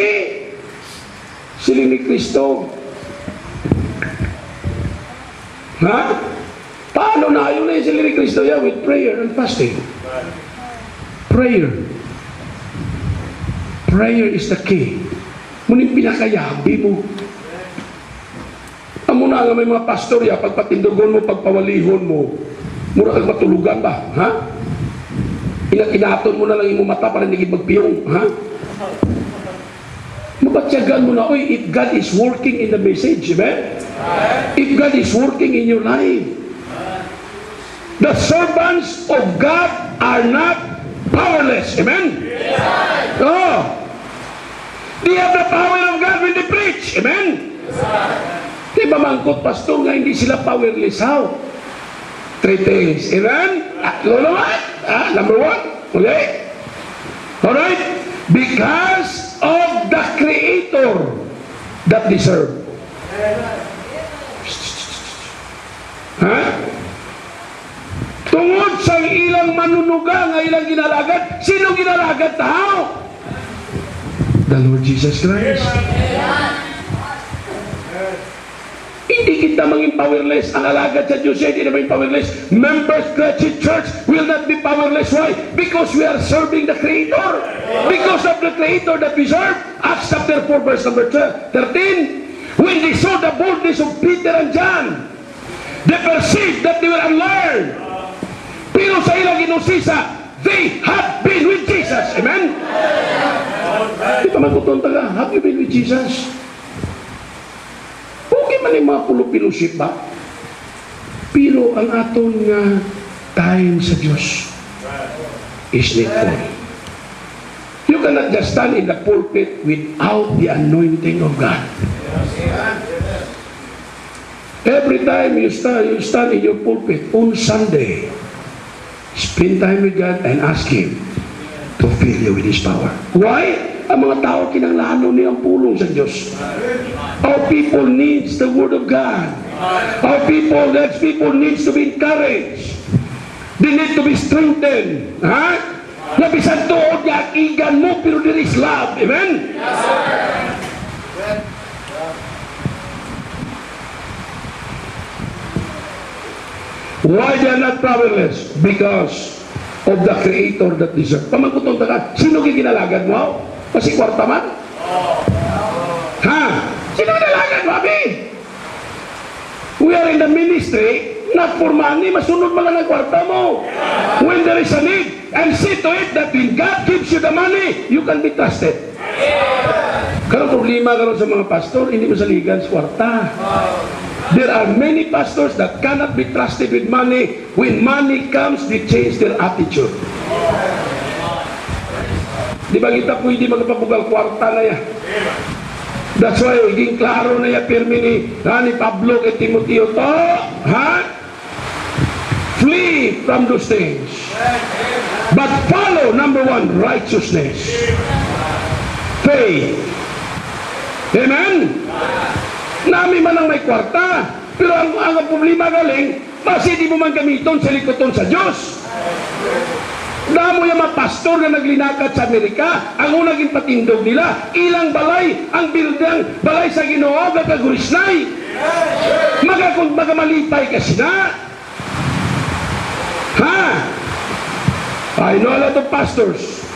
sili ni Kristo? Ha? Paano na ayaw na sili ni Kristo? Yeah, with prayer and fasting. Prayer. Prayer is the key. Muning pinakayabi mo. Amo na nga may mga pastor ya, pagpatindugon mo, pagpawalihon mo, mura kang matulugan ba? Ha? Inaton mo na lang yung mata para hindi magpiyong. Ha? Mabatsyagan mo na, oy, if God is working in the message, amen? If God is working in your life, the servants of God are not powerless, amen? Oh, they have the power of God when they preach, amen? Di ba mangkot pastor nga hindi sila powerless? How? 3 things, amen? Number 1, okay? Alright? Because of the Creator that they serve. Ha? Tungod sa ilang manunuga nga ilang ginalagad, sino ginalagad tao? The Lord Jesus Christ. Hindi kita maging powerless. Ang alagad sa Diyos hindi na maging powerless. Members, Christian Church will not be powerless. Why? Because we are serving the Creator. Because of the Creator that we serve. Acts chapter 4 verse number 13. When they saw the boldness of Peter and John, they perceived that they were unlearned. Pero sa ilang inusisa, they had been with Jesus. Amen? Di pa magkutunta ka, have you been with Jesus? Okay man yung mga pulupiluship ba? Pero ang aton nga time sa Diyos is needful. You cannot just stand in the pulpit without the anointing of God. Every time you stand in your pulpit on Sunday, spend time with God and ask Him to fill you with His power. Why? Ang mga tao kinanglanon niyang pulong sa Diyos. Our people needs the Word of God. Our people, God's people needs to be encouraged. They need to be strengthened. Ha? Nabisan tuod niya, igan mo, pero there is love. Amen? Yes, sir. Why they are not powerless? Because of the Creator that deserve. Pamangkutong ka, sino ginalagad mo? Kasi kwarta man? Ha? Sino ginalagad mo, abi? We are in the ministry, not for money, masunod mo lang ang kwarta mo. When there is a need, and see to it that when God gives you the money, you can be trusted. Karong problema karon sa mga pastor, hindi mo saligan sa kwarta. There are many pastors that cannot be trusted with money. When money comes, they change their attitude. Di ba kita pwede magpapugal kwarta na yan? That's why, higing klaro na yan, pirmi ni Pablo at Timoteo to, ha? Flee from those things. But follow, number one, righteousness. Faith. Amen? Nami man ang may kwarta, pero ang problema galing, basi di mo man gamiton sa likoton sa Diyos. Damo yung mga pastor na naglinakat sa Amerika, ang unang patindog nila, ilang balay, ang bildang balay sa Ginoo, gagagurisnay. Magamalipay kasi na. Ha? I know a lot of pastors.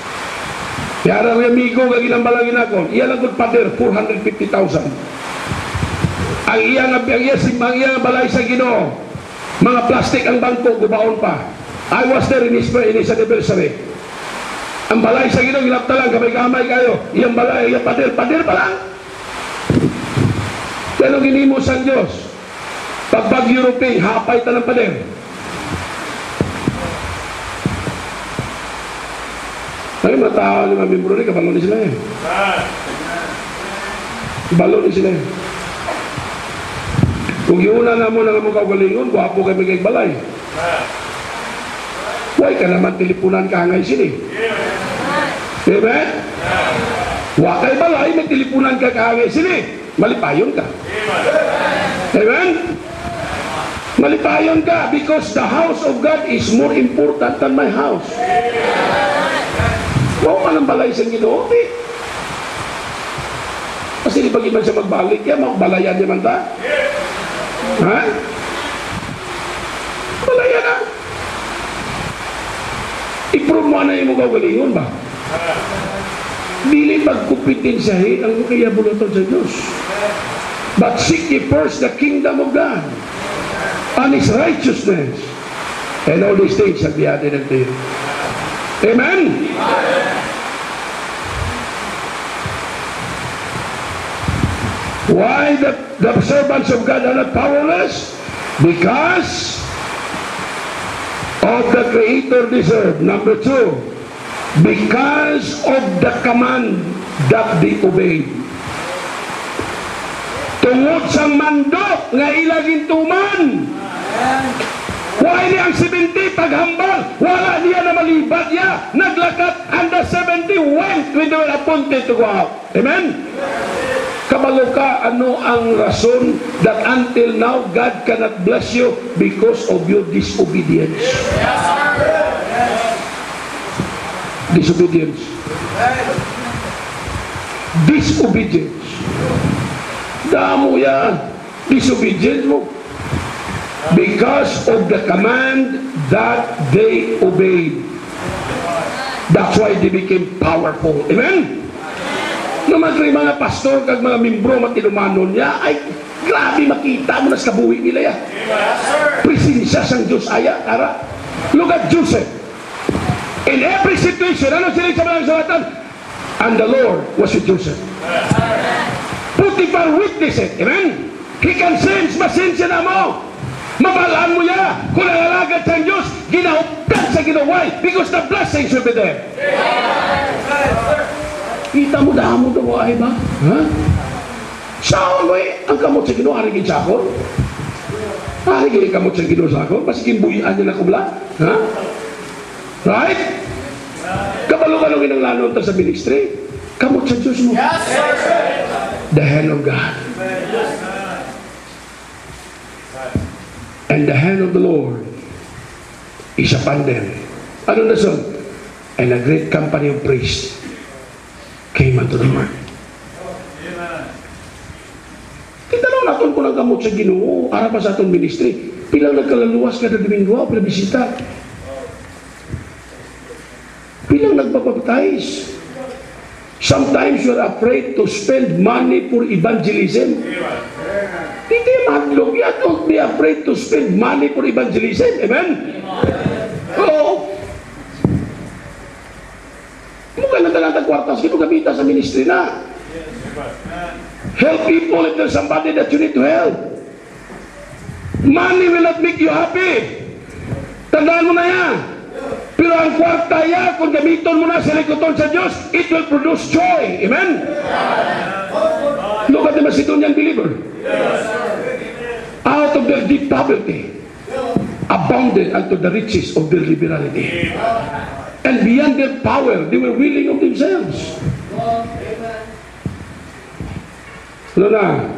Kaya ang amigo, gaginang balangin ako, iyan ang pader, 450,000. Ang iyang balay sa Ginoo, mga plastic ang bangko, gubaon pa. I was there in his anniversary. Ang balay sa Ginoo, gilapta lang, kamay-kamay kayo. Iyang balay, iyang pader pa lang. Pero ginimos ang Diyos. Pag European, hapay ta ng pader. Ay, matao ni mga membro rin, kabalo ni sila eh. Kabalo ni sila eh. Kung yun na mo na mga kaugalingon, guwapo kayo may balay. Huwag ka naman teleponan ka ngay sini. Amen? Huwag kayo balay, may teleponan ka ngay sini. Malipayon ka. Amen? Malipayon ka because the house of God is more important than my house. Huwag ka ng balay sa Ginoo. Kasi di pag iman siya magbalik, kaya magbalayan niya man ta. Ha? Wala yan na. I-prove mo na yung mga galingon ba? Dili pagkumpitensyahin ang kaya buluton sa Diyos. But seek ye first the kingdom of God and His righteousness, and all these things shall be added unto you. Amen? Why the servants of God are not powerless? Because of the Creator deserve. Number two, because of the command that they obeyed. Tungod sa mandok nga ilaging tuman. Why niya ang 70 paghambal? Wala niya na malibad niya. Naglakat and the 70 went when they were appointed to go out. Amen? Kabalo ka, ano ang rason that until now God cannot bless you because of your disobedience? Disobedience. Disobedience. Damo yan. Disobedience mo. Because of the command that they obeyed. That's why they became powerful. Amen? Naman rin mga pastor kag mga membro matilumanon niya, ay grabe makita mo na sa kabuhi nila yan. Presensya sang Diyos aya, tara. Look at Joseph. In every situation, ano sila sa mga salatan? And the Lord was with Joseph. Potiphar witness it. Amen? He can sense, masensya na mo. Mabalaan mo niya. Kung nalalagad sa Diyos, ginahuptan sa ginaway because the blessings will be there. Kita mo damo daw ay ba? Ha? Saon mo eh, ang kamot sa Ginoo arigin sa ako? Arigin kamot sa Ginoo sa ako? Pasikin buhian niya na kubla? Ha? Right? Kabalo-kalongin ang lanon ta sa ministry. Kamot sa Diyos mo. The hand of God. And the hand of the Lord is upon them. Ano na son? And a great company of priests came unto the Lord. Kita nung naton ko ng gamot sa Ginoo, para pa sa atong ministry. Pilang nagkalaluwas kada Domingo, pila bisita. Pilang nagpapabaptize. Sometimes you are afraid to spend money for evangelism. Hindi madlog yan. Don't be afraid to spend money for evangelism. Amen? Oo. Mukha na talang kwartas, kito gamita sa ministry na. Help people if there's somebody that you need to help. Money will not make you happy. Tandaan mo na yan. Pero ang kwarta yan, kung gamiton mo na sa likuton sa Diyos, it will produce joy. Amen? Look at the Macedonian believer. Out of their deep poverty, abounded unto the riches of their liberality. And beyond their power, they were willing of themselves. Ano na?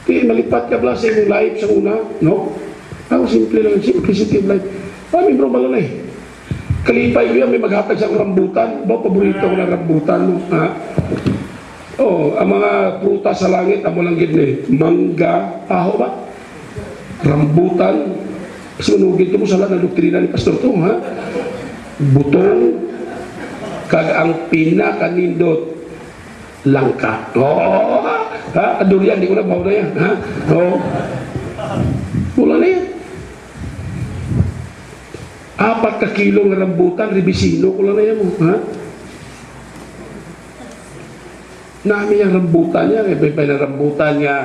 Kaya malipat ka ba sa imong life sa una? No? Ako simple lang, simplicity of life. Mami bro, malo na eh. Kalipay ko yan, may maghatag sa rambutan. Ba, paborito ko ng rambutan mo. Ha? Oh, ang mga prutas sa langit, amo lang gid ni mangga, aho ba? Rambutan. Sunugin ko mo sa lahat ng doktrina ni Pastor to, ha? Butong, kag ang pinakanindot, langka. Oh, ha? Durian, di ko na bawa na yan, ha? Oh. Wala na yan. 4 kilo ng rambutan, ribisino ko lang na yan mo, ha? Nami yung rambutan niya, may na rambutan niya,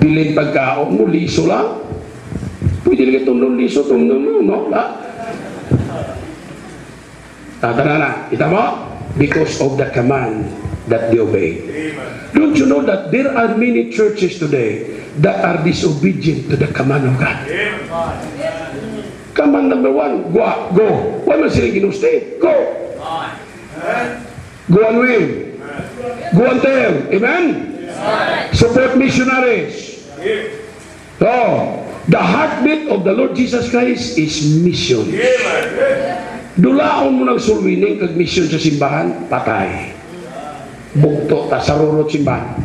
bilin pagkaon mo, liso lang. Pwede lang itong liso, itong no? Ha? Tatana na, kita mo? Because of the command that they obey. Don't you know that there are many churches today that are disobedient to the command of God? Command number 1, go. Why man sila ginusti? Go. Go and win. Go and tell. Amen? Support missionaries. Oh, the heartbeat of the Lord Jesus Christ is mission. Dulaon mo ng sulwining kag mission sa simbahan, patay. Bugto ta sarurot simbahan.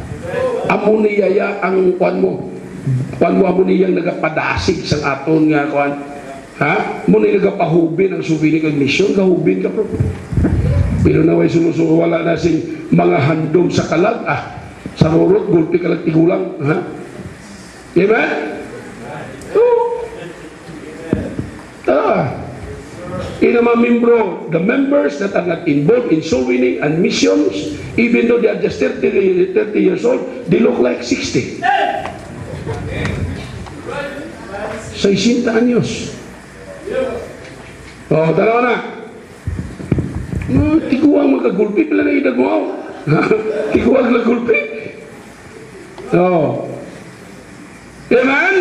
Amo niyaya ang kwan mo. Kwan mo amo niyang nagapadasig sang aton nga kwan. Ha? Mo ni nagapahubin ang sulwining kag mission, gahubin ka pro. Pero naway sumusuko wala na sing mga handom sa kalag, sarurot gulpi kalag tigulang, ha? Amen? In mga membro, the members that are not involved in soul winning and missions, even though they are just 30 years old, they look like 60. 60 anyos. Oh, dalawa na. Tiguang magkagulpi, pala na idagwaw. Tiguang magkagulpi. Oh. Amen?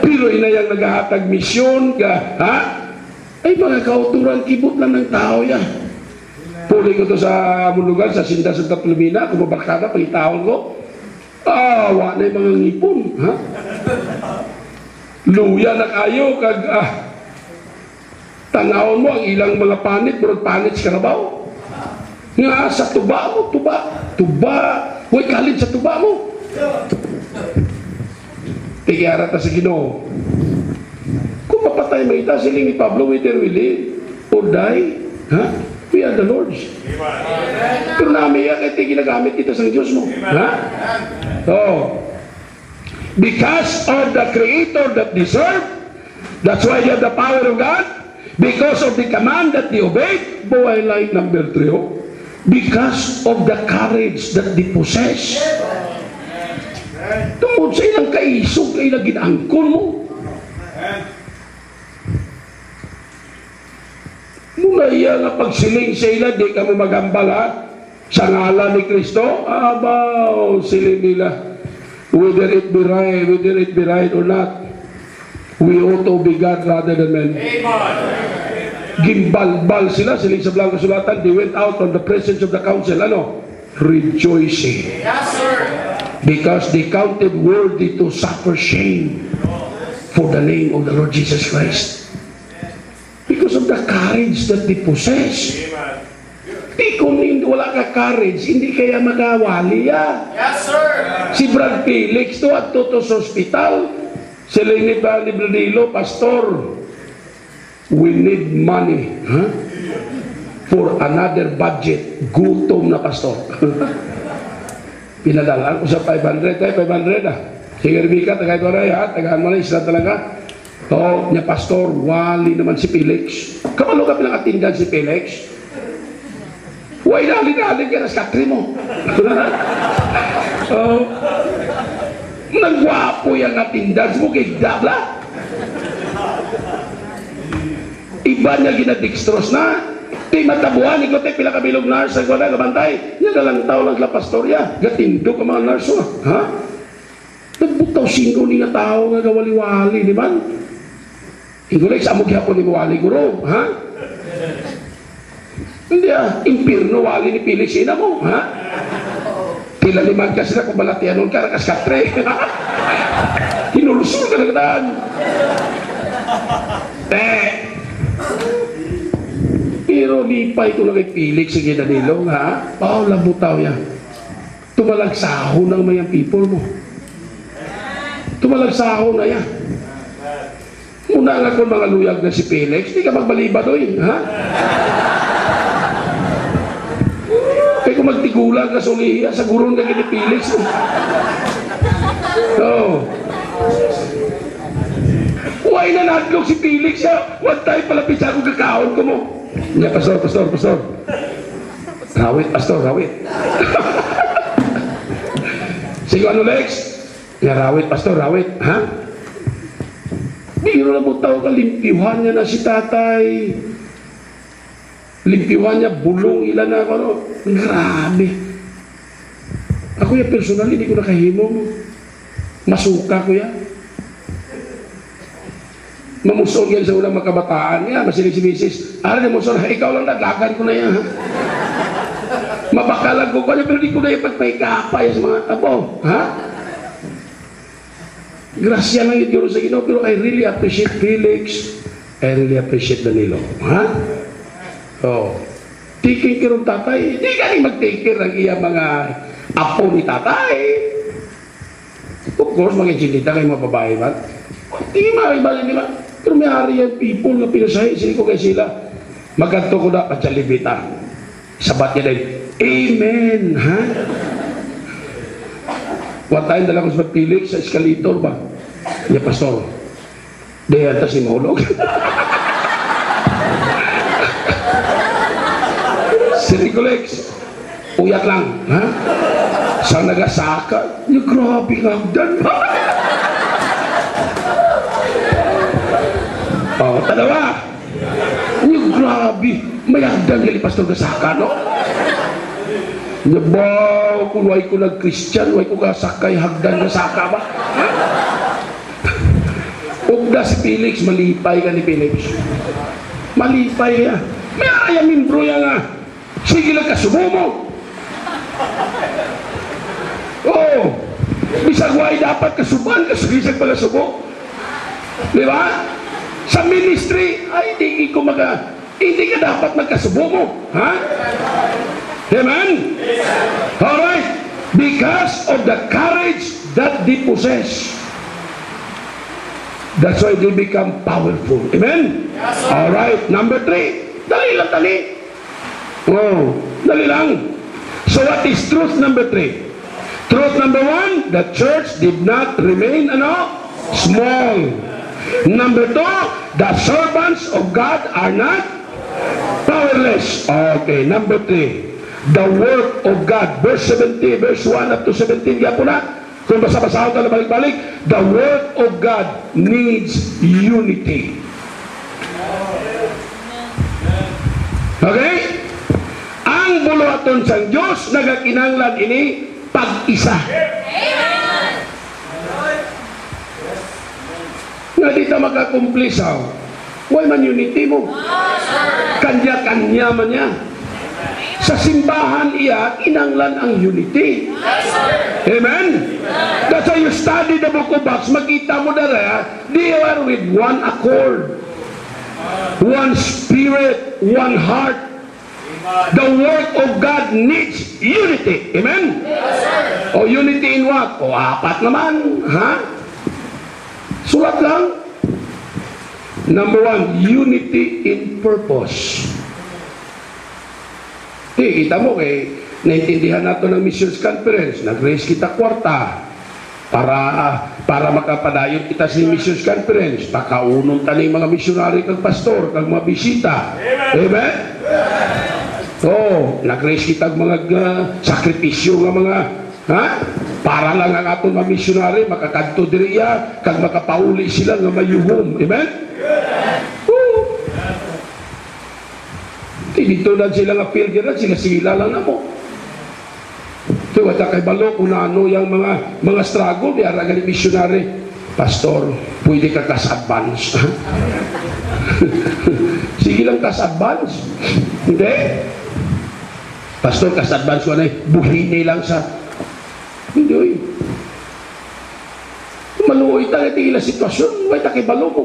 Pero inayang naghahatag misyon ka, ha? Ay mga kauturan, kibot lang ng tao yan. Puli ko to sa lugar, sa Sinda Santa Plumina, kung mabarkada, palitahon ko. Wala na yung mga ngipon, ha? Luya na kayo, kag, tanawon mo ang ilang mga panit, burot panit sa Karabaw. Nga sa tuba mo, tuba. Huwag kalit sa tuba mo. Tigara ta sa Ginoo. Kung mapatay mo ita, siling ni Pablo, whether we live or die, ha? We are the Lord's. Pero namin yan, ito ginagamit kita sa Diyos mo. Ha? So, because of the Creator that deserve, that's why you have the power of God. Because of the command that they obeyed, buhay line number 3, because of the courage that they possess. Tungkol sa ilang kaisog, ilang ginangkon mo. Muna iya nga pagsiling sa ila, di ka mo magambal, ha? Sa ngalan ni Kristo, abaw, siling nila. Whether it be right or not, we ought to be God rather than men. Gimbalbal sila, siling sa Blanco Sulatan, they went out from the presence of the council, rejoicing. Yes, sir. Because they counted worthy to suffer shame for the name of the Lord Jesus Christ. Because of the courage that they possess. Di kung hindi wala ka courage, hindi kaya magawali ya. Yes, sir. Si Brad Felix to at to sa hospital. Sila ni Bradilo, Pastor, we need money for another budget. Gutom na, Pastor. Pinadalaan ko sa 500. 500 Sige, Rebecca, tagay ko na yan. Tagahan mo na, isla talaga. Oo, niya, Pastor, wali naman si Felix. Kamalo ka pinakatindan si Felix? Huwag dali-dali ka na sa katri mo. Nagwapo yan na tindan mo kay Dabla. Iba niya ginadextrose na. Di matabuhan, ikaw tayo pila kabilog nurse sa na kabantay. Yan na lang tao lang la pastorya. Gatindo ka mga nurse mo. Ha? Nagbutaw singko ni nga tao nga gawali-wali, di ba? Igulik sa amog hapon ni wali guro. Ha? Hindi impirno wali ni Pilisina mo. Ha? Tila liman ka sila kung balatian nun ka, rakas katre. Hinulusol ka na kadaan. Pero lipay ko na kay Felix sige Danilo, ha? Paula butaw yan. Tumalagsaho ng mayang people mo. Tumalagsaho na yan. Muna nga kung mga luyag na si Felix, di ka magbaliba doy, ha? Kaya kung magtigulang ka suliya, sa gurong ka ni Felix. Oo. Huwag na natlog si Felix, ha? Huwag tayo palapit sa akong kakaon ko mo. Nga, pastor. Rawit, pastor, rawit. Sige, ano, Lex? Nga, rawit, pastor, rawit. Ha? Biro na po tao ka, limpiuhan niya na si tatay. Limpiuhan niya, bulong ilan na ako. No? Grabe. Ako yung personal, hindi ko nakahimong. Masuka ko yan. Mamusog yan sa ulang makabataan niya. Masilig si Mrs. Ano na musog? Ikaw lang naglagan ko na yan. Ha? Mabakalag ko niya, pero di ko na yung pagpaikapay sa mga abo. Ha? Grasya lang yung sa Ginoo, pero I really appreciate Felix. I really appreciate Danilo. Ha? Oh. Taking care ng tatay. Hindi ka rin mag-take care ng iya mga apo ni tatay. Of course, mag-insinita kayo mga babae ba? Hindi makaibalin, di ba? Pero may hari yung people na pinasahin. Sili ko kay sila. Maganto ko na patsalibita. Sabat niya din. Amen. Ha? One time dala ko sa Felix sa escalator ba? Ya, pastor. Diyan ta si Maulog. Si Ricolex, uyat lang. Ha? Sa nagasaka. Yung grabe nga. Dan ba? Oh, tanawa. Yung grabe. Mayagdan gali pastor gasaka, no? Nabaw, kung way ko nag-Christian, way ko kasakay hagdan gasaka ba? Ha? Ugda si Felix, malipay ka ni Felix. Malipay ka. May ayamin bro yan nga. Sige lang kasubo mo. Oo. Bisag way dapat kasuban, kasugisag pala subo. Di ba? Sa ministry, ay hindi ka dapat magkasubo mo. Ha? Amen? Alright. Because of the courage that they possess. That's why they become powerful. Amen? Alright. Number 3. Dali lang, dali. Oh, dali lang. So what is truth number 3? Truth number 1, the church did not remain small. Number 2, the servants of God are not powerless. Okay, number 3, the work of God. Verse 17, verse 1 up to 17, yan po na. Kung basa-basahan ka na balik-balik, the work of God needs unity. Okay? Ang buluhaton sa Diyos, nagakinanglan ini pag-isa. Nga di ta makakumplisaw. Why man unity mo? Kanya-kanya man niya. Sa simbahan iya, inanglan ang unity. Amen? That's why you study the book of Acts, makita mo dara, they are with one accord, one spirit, one heart. The work of God needs unity. Amen? O unity in what? O apat naman. Ha? Sulat lang. Number 1, unity in purpose. Kita mo naintindihan nato ng missions conference. Nag-raise kita kwarta para makapadayon kita sa missions conference. Pakaunon taning mga misyonary kag pastor kag mga bisita. Amen? Nag-raise kita mga sakripisyo nga mga para lang ang atong mga misyonary makakadto diriya kag makapauli sila nga mayuhom. Amen? Dito na sila nga pilgiran, sila lang na mo. So, wata kay balo kung ano yung mga struggle, di aragan ni missionary. Pastor, pwede ka kas-advance. Sige lang kas-advance. Hindi. Pastor, kas-advance ko na buhini lang sa... Hindi. Maluoy tayo tingin na sitwasyon, wata kay balo ko.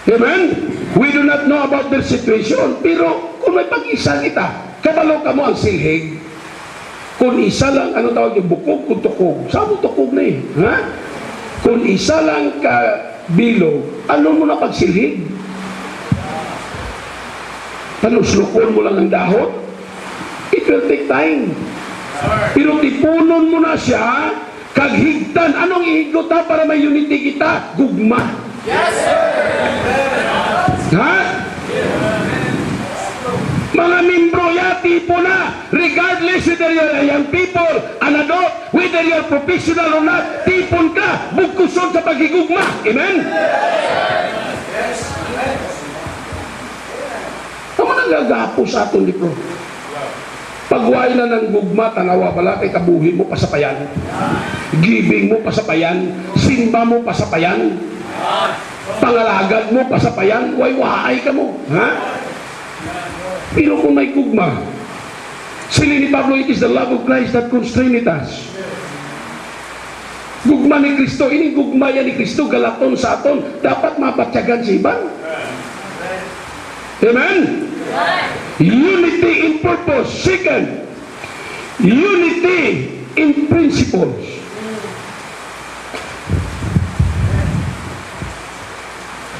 Amen? We do not know about their situation, pero kung may pag-isa kita, kabalo ka mo ang silhig. Kung isa lang, ano tawag yung bukog, kung tukog. Saan mo tukog na eh? Ha? Kung isa lang ka bilog, ano mo na pagsilhig? Panuslukon mo lang ang dahon? It will take time. Pero tipunon mo na siya, kaghigtan. Anong ihigota para may unity kita? Gugma. Yes, sir! Ha? Mga membro ya, tipo na, regardless whether you're a young people, an adult, whether you're professional or not, tipon ka, bugkuson sa pagigugma. Amen? Yes. Tama nang gagapo sa aton libro. Pagway na ng gugma, tanawa pala kay kabuhi mo pasapayan. Giving mo pasapayan. Simba mo pasapayan. Pangalagad mo pasapayan. Way-waay ka mo. Ha? Pero kung may gugma, sili ni Pablo, it is the love of Christ that constraineth us. Gugma ni Kristo, ini gugma yan ni Kristo, galaton sa aton, dapat mapatyagan si iban. Amen? Unity in purpose. Second, unity in principles.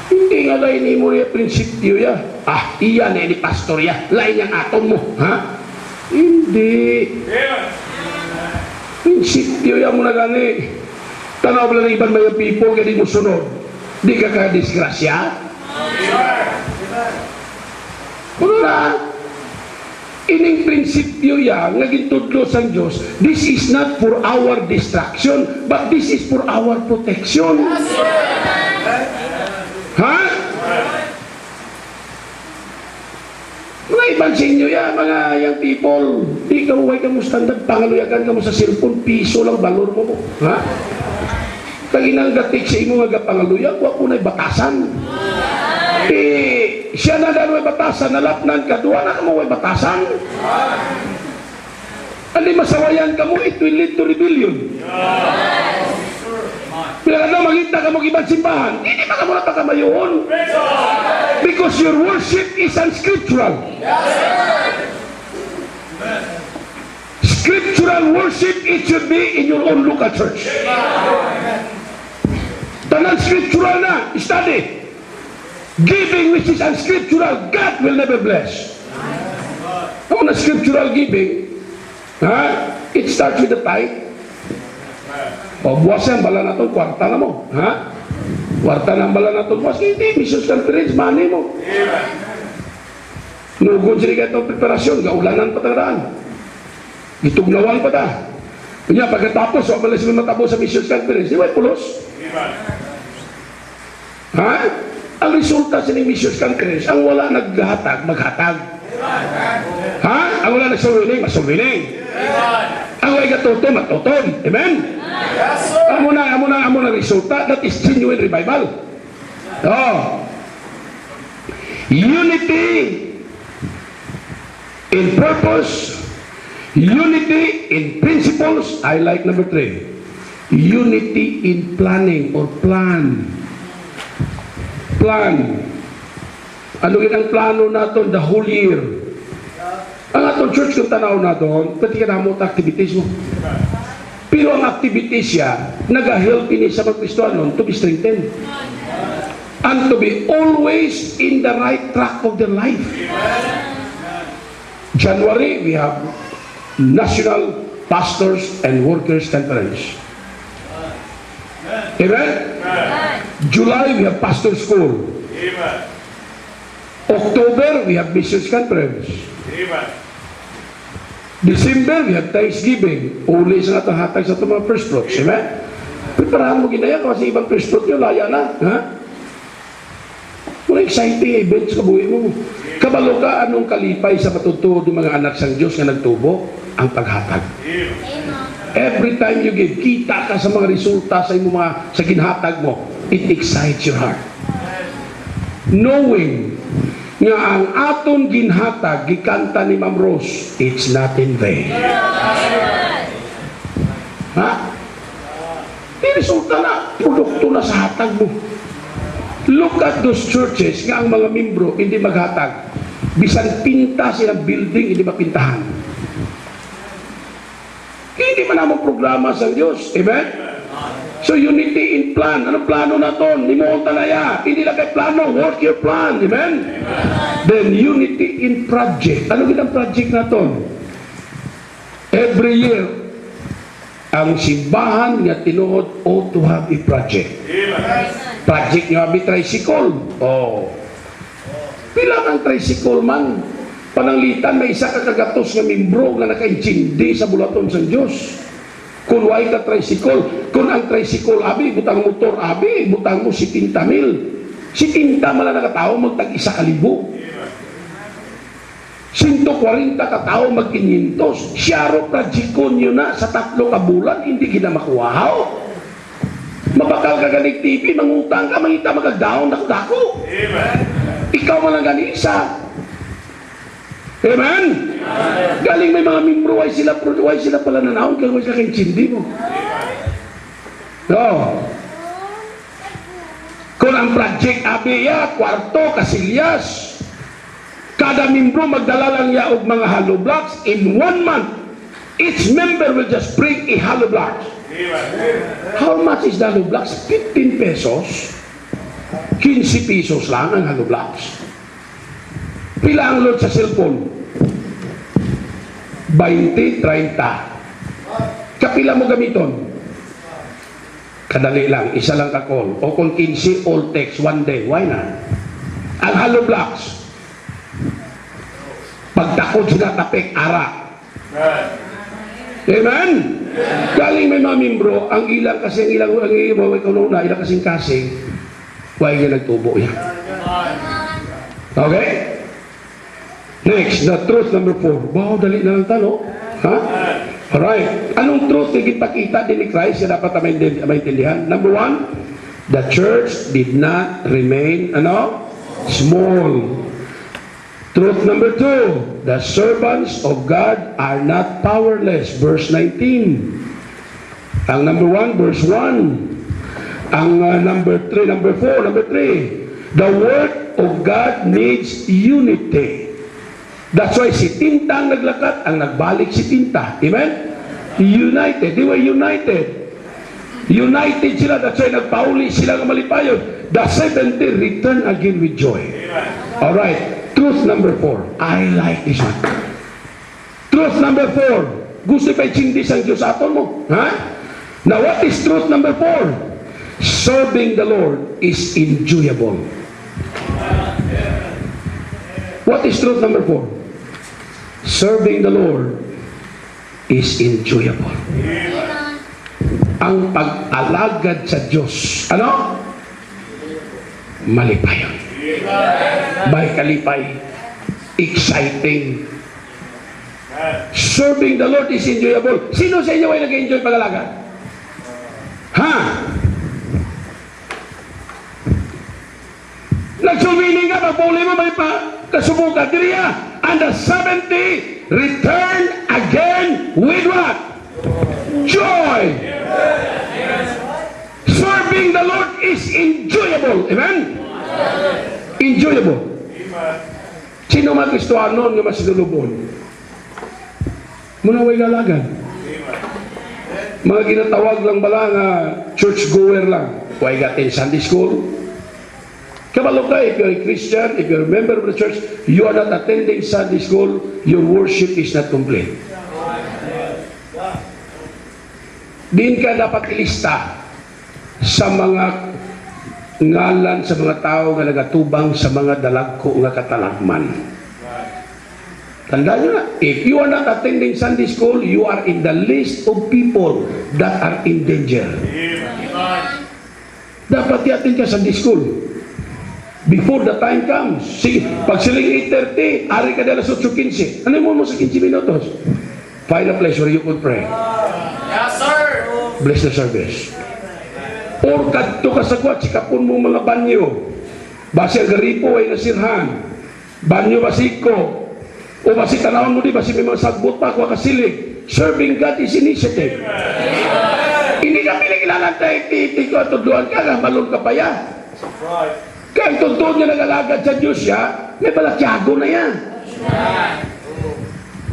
Hindi nga lain ni mo yung prinsipyo ya. Iyan ni pastor ya. Lain yung aton mo. Ha? Hindi. Prinsipyo ya mo na gani. Tanaw ba lang iban mga people kaya di mo sunod. Di ka ka-disgrasya. Ano na? Ining prinsipyo ya, naging tudlo sa Diyos, this is not for our distraction, but this is for our protection. Ha? Mga ibang sa inyo ya, mga young people, di ka huwag ka mo standard, pangaluyagan ka mo sa cellphone, piso lang balor mo mo. Ha? Kaginang gatik sa imo nga pangaluyag, wag po na'y batasan. Siya na dahil may batasan, nalapnan ka, duwa na ka mo may batasan. Hindi masawayan ka mo, it will lead to rebellion. Pero ano, magita ka mo ibang simbahan, hindi pa ka mo napakamayoon. Because your worship is unscriptural. Scriptural worship, it should be in your own local church. Tanan scriptural na, study. Giving which is unscriptural, God will never bless. Ano na scriptural giving? Ha? It starts with the tithe. O buwasan, bala na itong kwarta na mo. Ha? Kwarta na bala na itong buwas. Hindi, missions conference, money mo. Nugod sila kayo itong preparasyon, gaulanan pa tangraan. Itugnawan pa ta. Kanya, pagkatapos, o malas mo matapos sa missions conference, di ba pulos? Ha? Ang resulta sa missions conference, ang wala naghatag, maghatag. Ha? Ang wala nagsulwining, masulwining. Ang wala gatuto, matuton. Amen? Amo na resulta, that is genuine revival. Unity in purpose, unity in principles. I like number 3. Unity in planning or plan. Plan. Ano ang plano natin the whole year? Ang atong church kung tanaw na doon, pati ka na mo activities mo. Pero ang activities siya, nag-help ini sa mga Kristohanon to be strengthened. And to be always in the right track of their life. January, we have National Pastors and Workers Conference. Amen? July, we have Pastor School. October, we have Missions Conference. December, we have Thanksgiving. Uli sa nga hatag sa itong mga first fruits. Amen? Preparahan mo ginaya kasi ibang first fruit nyo, laya na. Ha? Muna exciting events kabuhi mo. Kabalo ka, anong kalipay sa patutuod ng mga anak sang Diyos na nagtubo? Ang paghatag. Every time you give, kita ka sa mga resulta sa imo mga sa ginhatag mo. It excites your heart. Knowing nga ang aton ginhatag, gikanta ni Ma'am Rose, it's not in vain. Ha? Di resulta na, produkto na sa hatag mo. Look at those churches nga ang mga membro hindi maghatag. Bisan pinta silang building, hindi mapintahan. Hindi man namang programa sa Diyos. Amen? So unity in plan. Anong plano na to? Limuon talaya. Hindi lang kay plano. Work your plan. Amen? Then unity in project. Ano ginang project na to? Every year, ang simbahan nga tinuod ought to have a project. Project nyo abi tricycle. Oh. Bilang ang tricycle man, pananglitan may isa ka kagatos nga membro nga naka-intindi sa bulaton sa Diyos. Kung way ka tricycle, kung ang tricycle abi, butang motor abi, butang mo 70,000. 70 mala nakatao magtag 1,000. 140 katao mag 500. Siyaro projecton nyo na sa 3 ka bulan, hindi ginamakuwahaw. Mabakal ka galing TV, mangutang ka, mangita magagdaon, nakdako. Amen. Ikaw man lang ganisa. Amen? Amen? Galing may mga membro, why sila pala nanahon, kaya why sila kayong chindi mo. No. Kung ang project abiya, kwarto, kasilyas, kada membro magdala lang ya og mga hollow blocks, in 1 month, each member will just bring a hollow block. How much is the hollow blocks? 15 pesos. 15 pesos lang ang hollow blocks. Pila ang load sa cellphone? 20, 30. Kapila mo gamiton? Kadali lang, isa lang ka call. O kung 15, all text, 1 day. Why not? Ang hollow blocks, pagtakod sila tapik, ara. Amen? Galing may mga membro, ang ilang kasing, ilang kasing kasing, why nga nagtubo yan? Okay? Next, the truth number 4. Wow, dali na lang talo. Ha? Alright. Anong truth na ipakita din ni Christ na dapat maintindihan? Number 1, the church did not remain, small. Truth number 2, the servants of God are not powerless. Verse 19. Ang number 1, verse 1. Ang number 4, number 3. The word of God needs unity. That's why si Tinta ang naglakat, ang nagbalik si Tinta. Amen? United. They were united. United sila. That's why nagpauli sila ng malipayon. The 70 return again with joy. Alright. Truth number 4. I like this one. Truth number 4. Gusto pa i-chindis ang Diyos aton mo. Ha? Now, what is truth number 4? Serving the Lord is enjoyable. What is truth number 4? Serving the Lord is enjoyable. Ang pag-alagad sa Diyos, malipayon. May kalipay, exciting. Serving the Lord is enjoyable. Sino sa inyo ay nag-enjoy pag-alagad? Ha? Nagsumiling ka, pagpuli mo, may kasubukan. Diriya, and the 70 return again with what? Joy. Serving the Lord is enjoyable. Amen? Enjoyable. Sino mga Kristohanon nga masinulubon? Muna way galagan. Mga ginatawag lang bala nga church goer lang. Way gatin Sunday school. Kabalo ka, if you're a Christian, if you're a member of the church, you are not attending Sunday school, your worship is not complete. Diin ka dapat ilista sa mga ngalan sa mga tao nga nagatubang sa mga dalagko nga katalagman. Tandaan nyo na, if you are not attending Sunday school, you are in the list of people that are in danger. Dapat i-attend ka Sunday school before the time comes. Sige, pag siling 8:30, ari ka dala sa 8:15. Ano mo sa 15 minutos? Find a place where you could pray. Yes, sir. Bless the service. Or kadto ka sa kwat, sikapon mo mga banyo. Basi ang garipo ay nasirhan. Banyo basiko. O basi tanawon mo di, basi may mga sagbot pa, kwa kasilig. Serving God is initiative. Hindi ka piligilangan tayo, titi ko, tudluan ka, malun ka pa yan. Kaya ang tuntun niya nag-alagad sa Diyos siya, may balakyago na yan.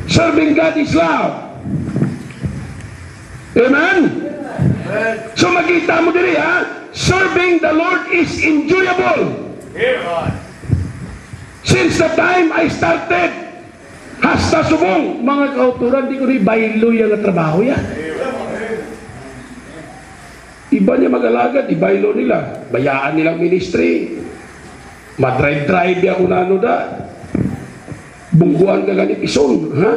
Serving God is love. Amen? So makita mo diri ha, serving the Lord is enjoyable. Since the time I started, hasta subong, mga kauturan, di ko rin baylo yung trabaho yan. Iba niya mag-alagad, ibaylo nila. Bayaan nilang ministry. Madrive-drive ako na ano da. Bungguan ka ganit ison. Ha?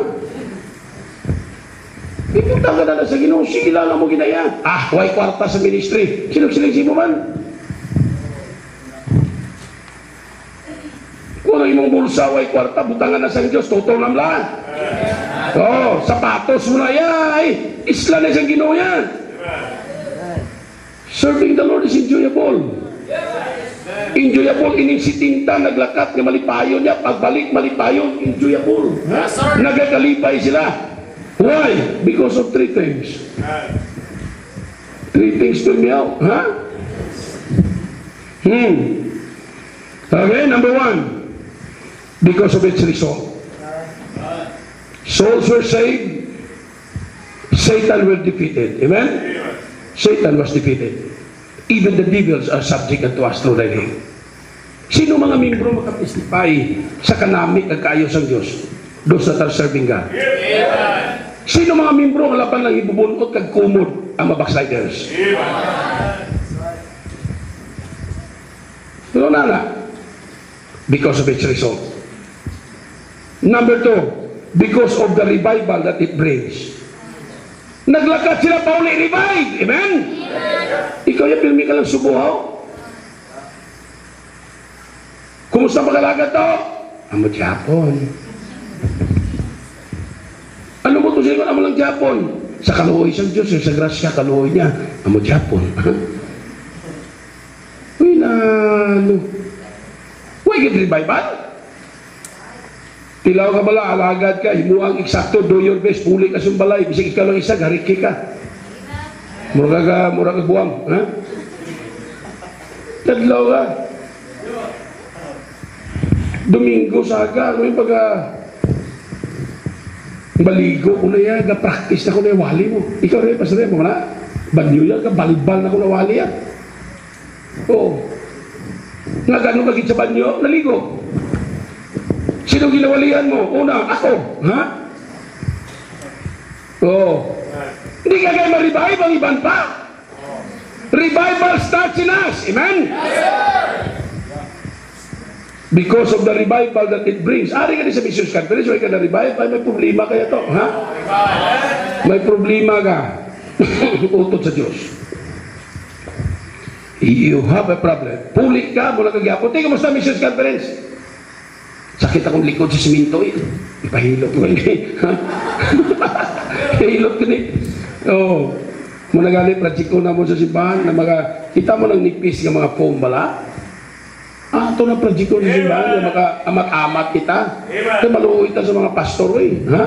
Ipunta ka na sa Ginoo. Sige lang mo ginaya. Way kwarta sa ministry. Sinog-sinig mo man. Kung ang imong bulsa, way kwarta, butangan na sa Diyos. Totoo naman lang. Sapatos mo na yan. Isla na sa Ginoo yan. Serving the Lord is enjoyable. Enjoyable ining si Tinta naglakat nga malipayon niya, pagbalik malipayon, enjoyable. Nagakalipay sila. Why? Because of 3 things. 3 things to me out. Okay, number 1, because of its result. Souls were saved, Satan was defeated. Amen? Satan was defeated. Even the devils are subject unto us through thy name. Sino mga membro makatestify sa kanamik at kaayos ng Diyos? Those that are serving God. Sino mga membro ang laban lang ibubunot kag kumod ang backsliders? Pero nana, because of its result. Number 2, because of the revival that it brings. Naglakad sila pa uli, revive. Amen? Ikaw yung pilmi ka lang subuhaw. Kumusta magalagad to? Amo Japon. Ano mo to sila amo lang Japon? Sa kaluhoy sa Diyos, sa grasya, kaluhoy niya. Amo Japon. Uy na, ano? Uy, get revival? Tilaw ka bala, alagad ka, himuang eksakto, do your best, puli ka sumbalay, bisig ikaw lang isa, gariki ka. Murag ka buwang, ha? Tadlaw ka. Domingo saga, may pagka baligo ko na yan, practice na ko na yung wali mo. Ikaw rin, pastor mo na, banyo yan ka, balbal na ko na wali yan. Oo. Nga gano'n magiging sa banyo, naligo. Sino ginawalian mo? Una, ako. Ha? Oo. Hindi ka kayo ma-revive ang iban pa. Revival starts in us. Amen? Yes, sir! Because of the revival that it brings. Ari ka din sa missions conference, may ka na-revive, may problema kaya to. Ha? May problema ka. Utot sa Diyos. You have a problem. Puli ka, mula kagyapo. Tingnan mo sa missions conference. Sakit akong likod sa siminto eh. Ipahilot ko eh. Ipahilot ko eh. Oo. Muna gali, project ko na mo sa simbahan na mga, kita mo ng nipis ng mga foam bala. Ito na project ko sa simbahan na mag-amat kita. Ito maluhoy ta sa mga pastor eh. Ha?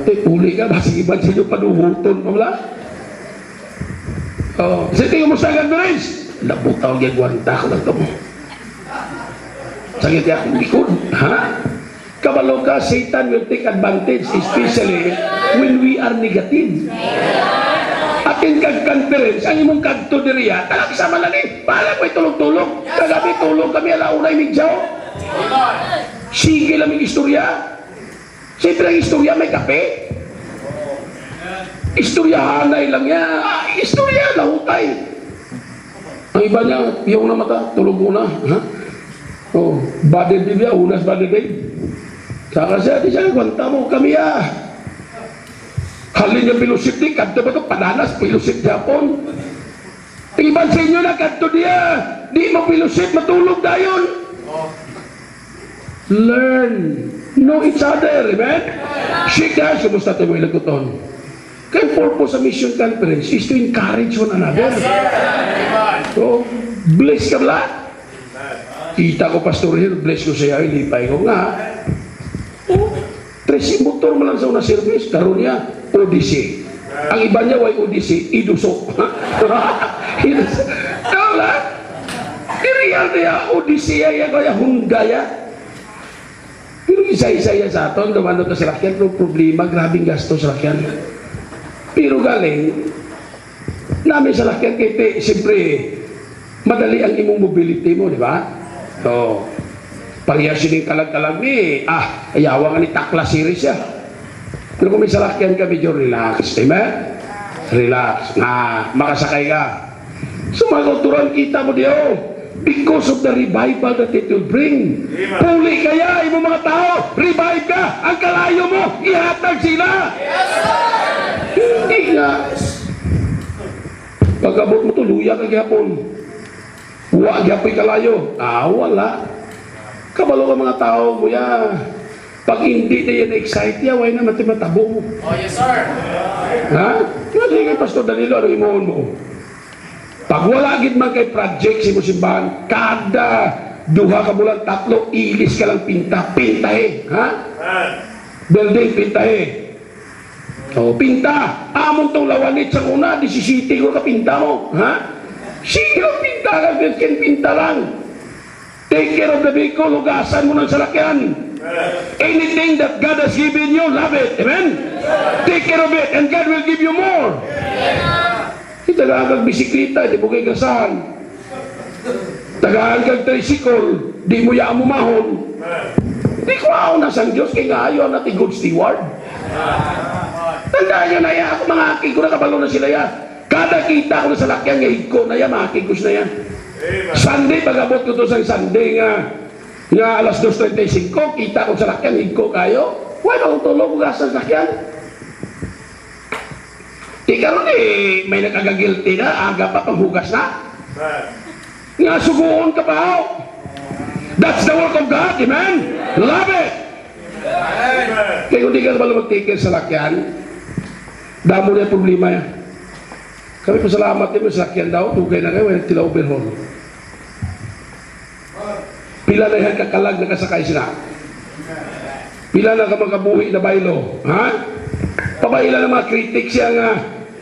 Ito, puli ka, basig iban sa inyo panuhuton. Mamala? Oo. Kasi tingin mo sa gandaris. Labutaw yung gwanta ko lang ito mo. Sakit ya akong likod. Ha? Kabalo ka, Satan will take advantage, especially when we are negative. Atin kag conference, ang imong kadto diriya, talag sa malani, pala ko'y tulog-tulog. Kagabi tulog kami, alaunay midyaw. Sige lang yung istorya. Siyempre ang istorya may kape. Istoryahanay lang yan. Istorya, lahutay. Ang iba niya, piyaw na mata, tulog muna. Ha? Oh, bad day biya, unas bad day. Saka siya, di siya, kwanta mo, kami halin niya pilusip di, kanto ba ito, pananas, pilusip Japon. Ang iba sa inyo na, kanto diya, di mo pilusip, matulog dayon. Learn, know each other, amen? Shake the hands, kumusta tayo mo ilaguton? Kaya purpose sa mission conference is to encourage one another. So, bless ka ba? Kita ko, Pastor Hill, bless ko siya, ilipay ko nga. Tracy motor mo lang sa una service, karoon niya, Odyssey. Ang iba niya, why Odyssey? Idusok. Wala? I-real niya, Odyssey, kaya Honda ya. Pero isa-isa ya sa aton, dumano ka sa lakyan, pero problema, grabing gasto sa lakyan. Pero galing, namin sa lakyan, kaya siyempre, madali ang imong mobility mo, di ba? So, pag-iasining kalag-kalag ni, ayawa nga ni Takla series ya. Pero kung may salakyan ka, medyo relax. Amen? Relax. Makasakay ka. So, mga kauturan, kita mo diyo, because of the revival that it will bring. Puli kaya, imo mga tao, revive ka, ang kalayo mo, ihatag sila. Hindi nga. Pagkabot mo to, luya ka gyapon. Huwag yapoy kalayo. Wala. Kabalo ka mga tao mo ya. Pag hindi na yan excite ya, why na matabo mo. Oh, yes, sir. Ha? Kasi kay Pastor Danilo, ano imoon mo? Pag wala gid man kay project si simbahan, kada duha ka bulan, tatlo, ilis ka lang pintahe. Ha? Building, pintahe. O, pinta. Amon tong lawanit sa una, 17 ko ka pinta mo. Ha? Sige lang pinta ka, pinta lang. Take care of the vehicle, hugasan mo ng salakyan. Anything that God has given you, love it. Amen? Take care of it, and God will give you more. Tagaan kag bisikleta, di mo kay gasahan. Tagaan kag tricycle, di mo yaan mo mahon. Di ko ako nasang Diyos, kaya nga ayaw natin good steward. Tandaan nyo na yan, ako mga aking ko na kabalo na sila yan. Kada kita ko na sa lakyan, ngahig ko na yan, mga aking ko na yan. Sunday, pag-abot ko to sa Sunday nga alas 2:35, kita ko sa lakyan, higko kayo. Wala akong tulog, ugasan sa lakyan. Di karoon may nakagagilty na, aga pa panghugas na. Nga suguon ka pa ho. That's the work of God, amen? Love it! Kaya kung di ka naman mag-take sa lakyan, damo na problema yan. Kami pasalamat din sa lakyan daw, tugay na kayo, walang tila overhaul. Pila na yan kakalag na kasakay sila. Pila na ka magabuhi na baylo. Ha? Pabaila ng mga critics siya nga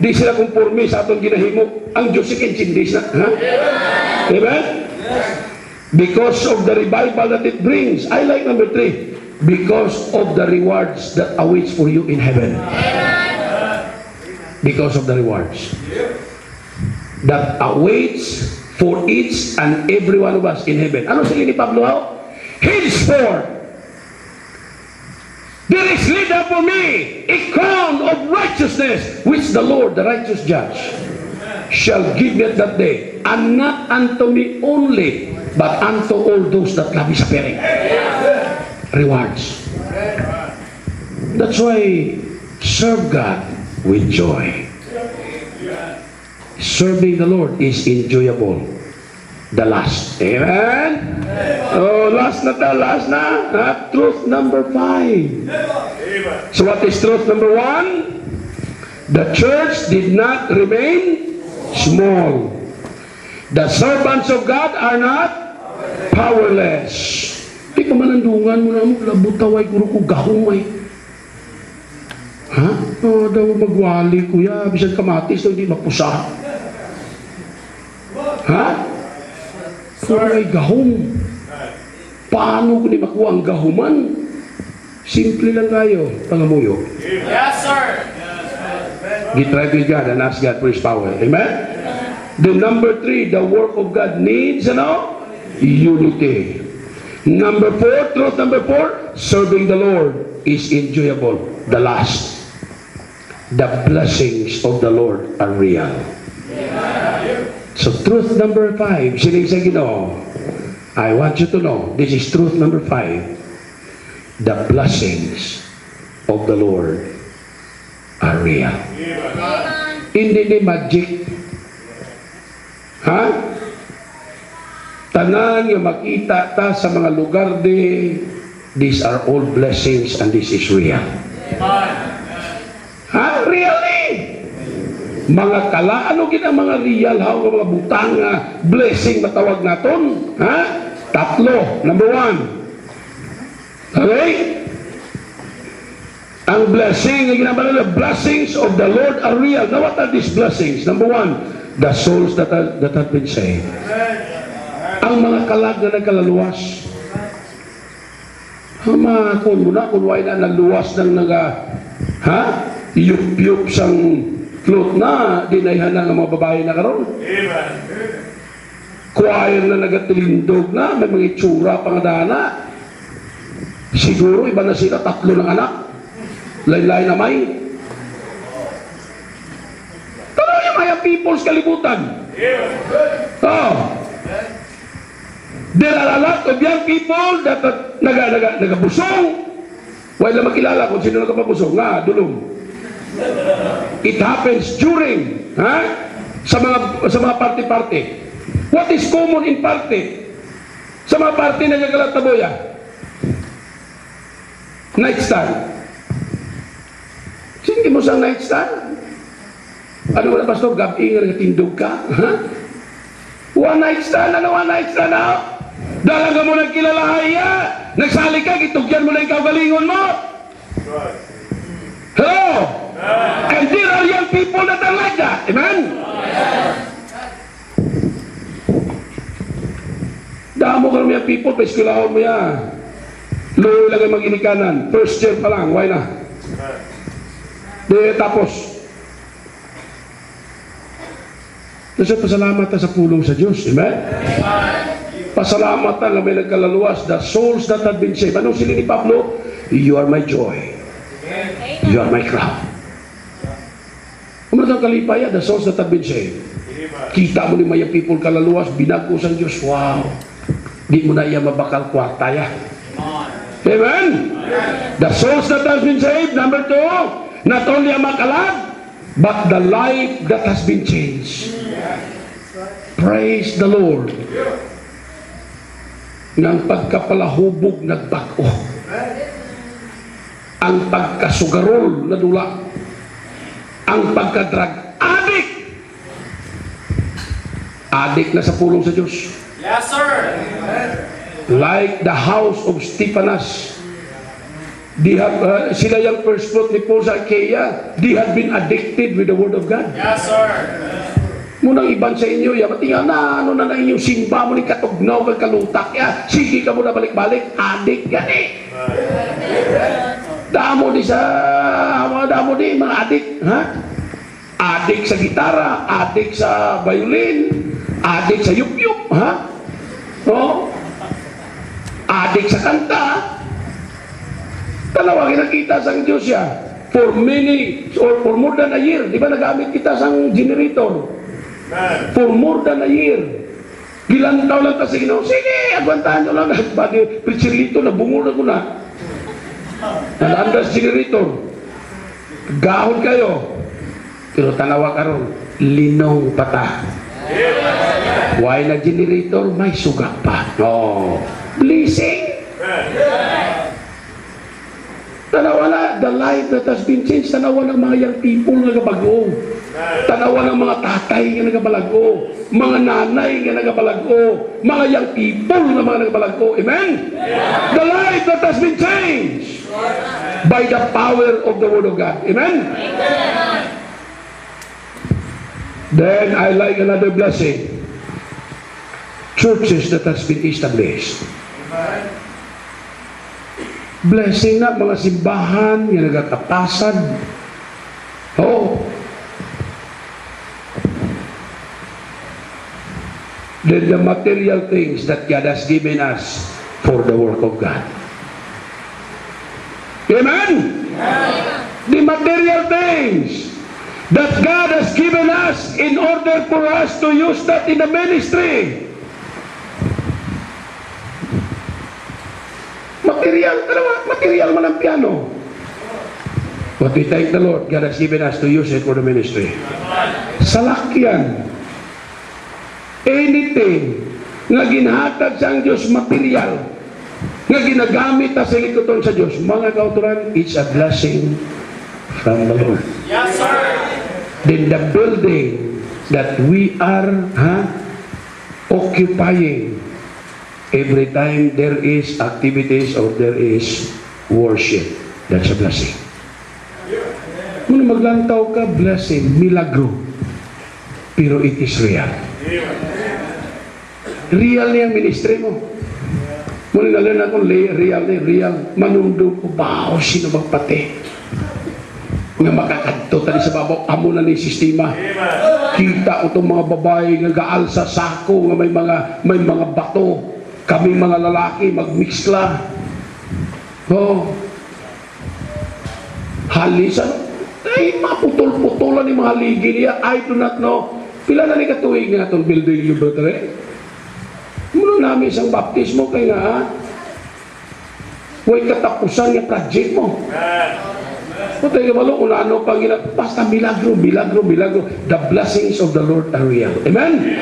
di sila kumporme sa atong ginahimo. Ang Diyos ikintindis na. Ha? Amen? Because of the revival that it brings. I like number 3. Because of the rewards that awaits for you in heaven. Because of the rewards that awaits for each and every one of us in heaven. Ano sila ni Pablo? Henceforth, there is laid up for me a crown of righteousness, which the Lord, the righteous judge, shall give me at that day, and not unto me only, but unto all those that love His appearing. Rewards. That's why serve God with joy. Serving the Lord is enjoyable. The last. Amen? Oh, last na. Truth number 5. So what is truth number 1? The church did not remain small. The servants of God are not powerless. Di pa manandungan mo na mo, labutaway kuro ko gahumay. Ha? Daw magwali kuya, bisan kamatis, hindi mapusa. Ha? Kung may gahom, paano ko ni makuha ang gahuman? Simple lang kayo, pangamuyo. Yes, sir. Get right with God and ask God for His power. Amen? The number 3, the work of God needs, unity. Number 4, truth number 4, serving the Lord is enjoyable. The last, the blessings of the Lord are real. So truth number 5, sining sa Ginoo, I want you to know, this is truth number 5, the blessings of the Lord are real. Hindi ni magic. Ha? Tanan yung makita ta sa mga lugar these are all blessings and this is real. Ha? Really? Mga kala, ano gina mga real, ha? Mga butang, blessing matawag naton? Ha? Tatlo. Number 1. Okay? Ang blessing, the blessings of the Lord are real. Now what are these blessings? Number 1, the souls that have been saved. Ang mga kalag na nagkalaluwas. Hama, kung muna, kung wala na nagluwas ng yup-yup sang float na, dinayhan ng mga babae na karon. Choir na nagatilindog na, may mga itsura pangadana. Siguro, iba na sila, 3 ng anak. Lain-lain na may. Pero yung mga people's kalibutan. Oh. There are a lot of young people that nagabusong. Wala makilala kung sino nagabusong. Nga, dulong. It happens during, sa mga party-party. What is common in party? Sa mga party na nagkalataboya? Nightstand. Sige mo sa nightstand. Ano wala, pastor? Gabi nga nagtindog ka? One night stand. Ano one night stand? Dalaga mo ng kilalahaya. Nagsali ka, gitugyan mo na yung kagalingon mo. Hello? And there are young people that are like that. Amen? Damo ka naman yung people, pa-eskulahon mo yan. Luwi lang ang mag-inikanan. First year pa lang, why na? Tapos, kasi pasalamat sa pulong sa Diyos. Amen? Pasalamat na may nagkalaluwas. The souls that have been saved. Anong sila ni Pablo? You are my joy. You are my crown. Kung kalipaya, the souls that have been saved. Kita mo ni mga people kalaluwas, binago sa Diyos. Wow. Di mo na iya mabakal kwarta ya. Amen? The souls that have been saved. Number 2, not only ang makalag, but the life that has been changed. Praise the Lord. Nang pagkapalahubog nagbago. Ang pagkasugarol na dula. Ang pagkadrag addict. Addict na sa pulong sa Diyos. Yes, sir. Like the house of Stephanas. Sila yung first fruit ni Paul sa Achaia, they had been addicted with the Word of God. Yes, sir. Munang iban sa inyo, tingnan na, ano na inyong simba mo ni katugnaw, kag kalutak, sige ka muna balik-balik, addict yan eh. Damo di mga addict, ha? Addict sa gitara, addict sa violin, addict sa yup-yup, ha? Oh? Addict sa kanta, Talawagin nakita sang Diyos siya for many or for more than a year. Di ba nagamit kita sang generator? For more than a year. Gilantaw lang kasi Ginoo. Sige, agwantahan nyo lang. Badi, preacherito na, bungol na ko na. Nalandas generator. Gahon kayo. Pero tanawa ka ron, linong pata. Why na generator? May suga pa. No. Blessing. Tanawa na, the life that has been changed. Tanawa ng mga young people nga nagabago. Tanawa ng mga tatay nga nagabalago. Mga nanay nga nagabalago. Mga young people nga mga nagabalago. Amen? The life that has been changed by the power of the Word of God. Amen? Then I like another blessing. Churches that has been established. Blessing na mga simbahan nga nagakapasad. Oh. Then the material things that God has given us for the work of God. Amen? The material things that God has given us in order for us to use that in the ministry. Material man ang piano. But we thank the Lord, God has given us to use it for the ministry. Salakyan. Anything nga ginhatag sa ang Diyos, material, nga ginagamit sa likuton sa Diyos, mga kauturan, it's a blessing from the Lord. Yes, sir. Then the building that we are occupying, every time there is activities or there is worship, that's a blessing. Kung maglantaw ka, blessing, milagro. Pero it is real. Real niya ang ministry mo. Muna nalan akong real. Manundong ko ba o sino magpate? Nga makakadto tali sa babaw, amo na ni sistema. Kita ko itong mga babae nga gaal sa sako, nga may mga bato. Kami mga lalaki, magmixla. Oh. Halisan. Ay, maputol-putolan ni mga ligi niya. I do not know. Pila na ni katuig nga itong building yung brother. Muna namin isang baptismo kay nga huwag katapusan yung project mo. Patay ka malo kung ano pang basta milagro. The blessings of the Lord are real. Amen?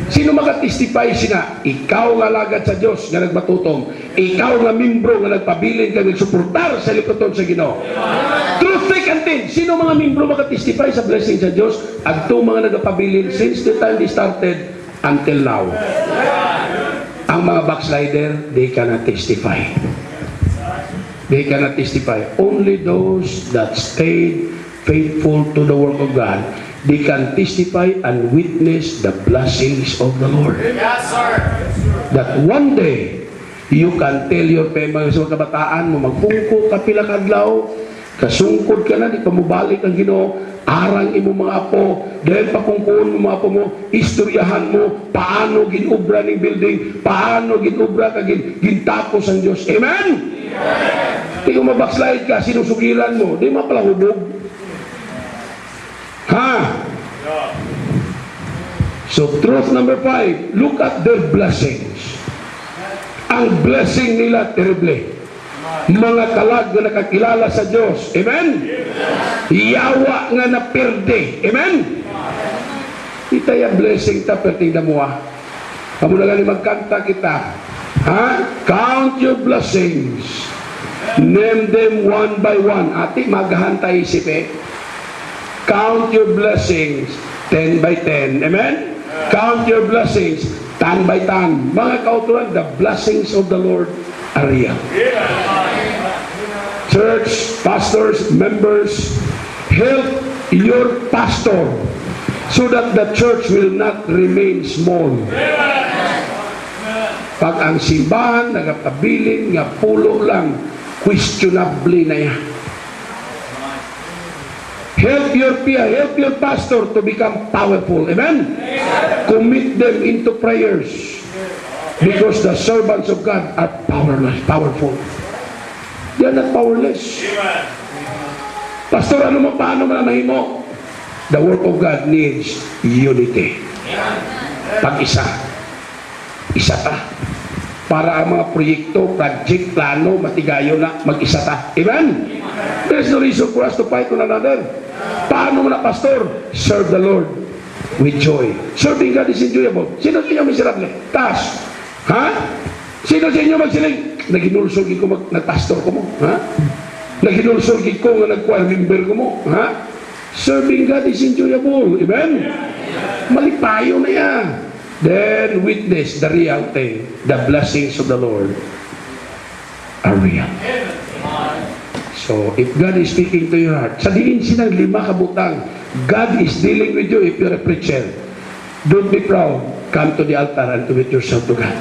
Sino makatestify sina? Ikaw nga lagad sa Diyos nga nagbatutong. Ikaw nga membro nga nagpabilin ka nagsuportar sa likuton sa Ginoo. Truth, thick and thin. Sino mga membro makatestify sa blessing sa Diyos? Agto mga nagpabilin since the time they started until now. Ang mga backslider, they cannot testify. They cannot testify. Only those that stayed faithful to the work of God, they can testify and witness the blessings of the Lord. Yes, sir. That one day, you can tell your mga kabataan mo, magpungko ka pila kadlaw, kasungkod ka na, di pa mubalik ang Ginoo, arang imo mga apo, dahil papungkuon mo mga apo mo, istoryahan mo, paano ginubra ng building, paano ginubra ka, gintapos ang Diyos. Amen? Di kung mabackslide ka, sinusugiran mo, di mapalahubog. Ha? So, truth number 5, look at their blessings. Ang blessing nila, terrible. Mga kalag na nakakilala sa Diyos. Amen? Yawa nga na perde. Amen? Itaya blessing ta, perting damuha. Kamu na lang magkanta kita. Ha? Count your blessings. Name them one by one. Ati, maghahanta isip Count your blessings 10 by 10. Amen? Count your blessings 10 by 10. Mga kautulan, the blessings of the Lord are real. Church, pastors, members, help your pastor so that the church will not remain small. Pag ang simbahan, nagapabilin, nga pulo lang, questionably na yan. Help your pastor to become powerful. Amen? Commit them into prayers because the servants of God are powerful. They are not powerless. Pastor, paano mo na mahimo? The work of God needs unity. Pag-isa. Isa ta. Para ang mga proyekto, project, plano, matigayo na, mag-isa ta. Amen? There's no reason for us to fight one another. Paano mo na, pastor? Serve the Lord with joy. Serving God is enjoyable. Sino sa inyo miserable? Taas. Ha? Sino sa inyo magsiling? Naginulsog ko nagpastor ko mo. Ha? Naginulsog ko nga nag-choir member ko mo. Ha? Serving God is enjoyable. Amen? Malipayo na yan. Then witness the real thing. The blessings of the Lord are real. So, if God is speaking to your heart, sabihin sinang 5 kabutang, God is dealing with you if you're a preacher. Don't be proud. Come to the altar and commit yourself to God.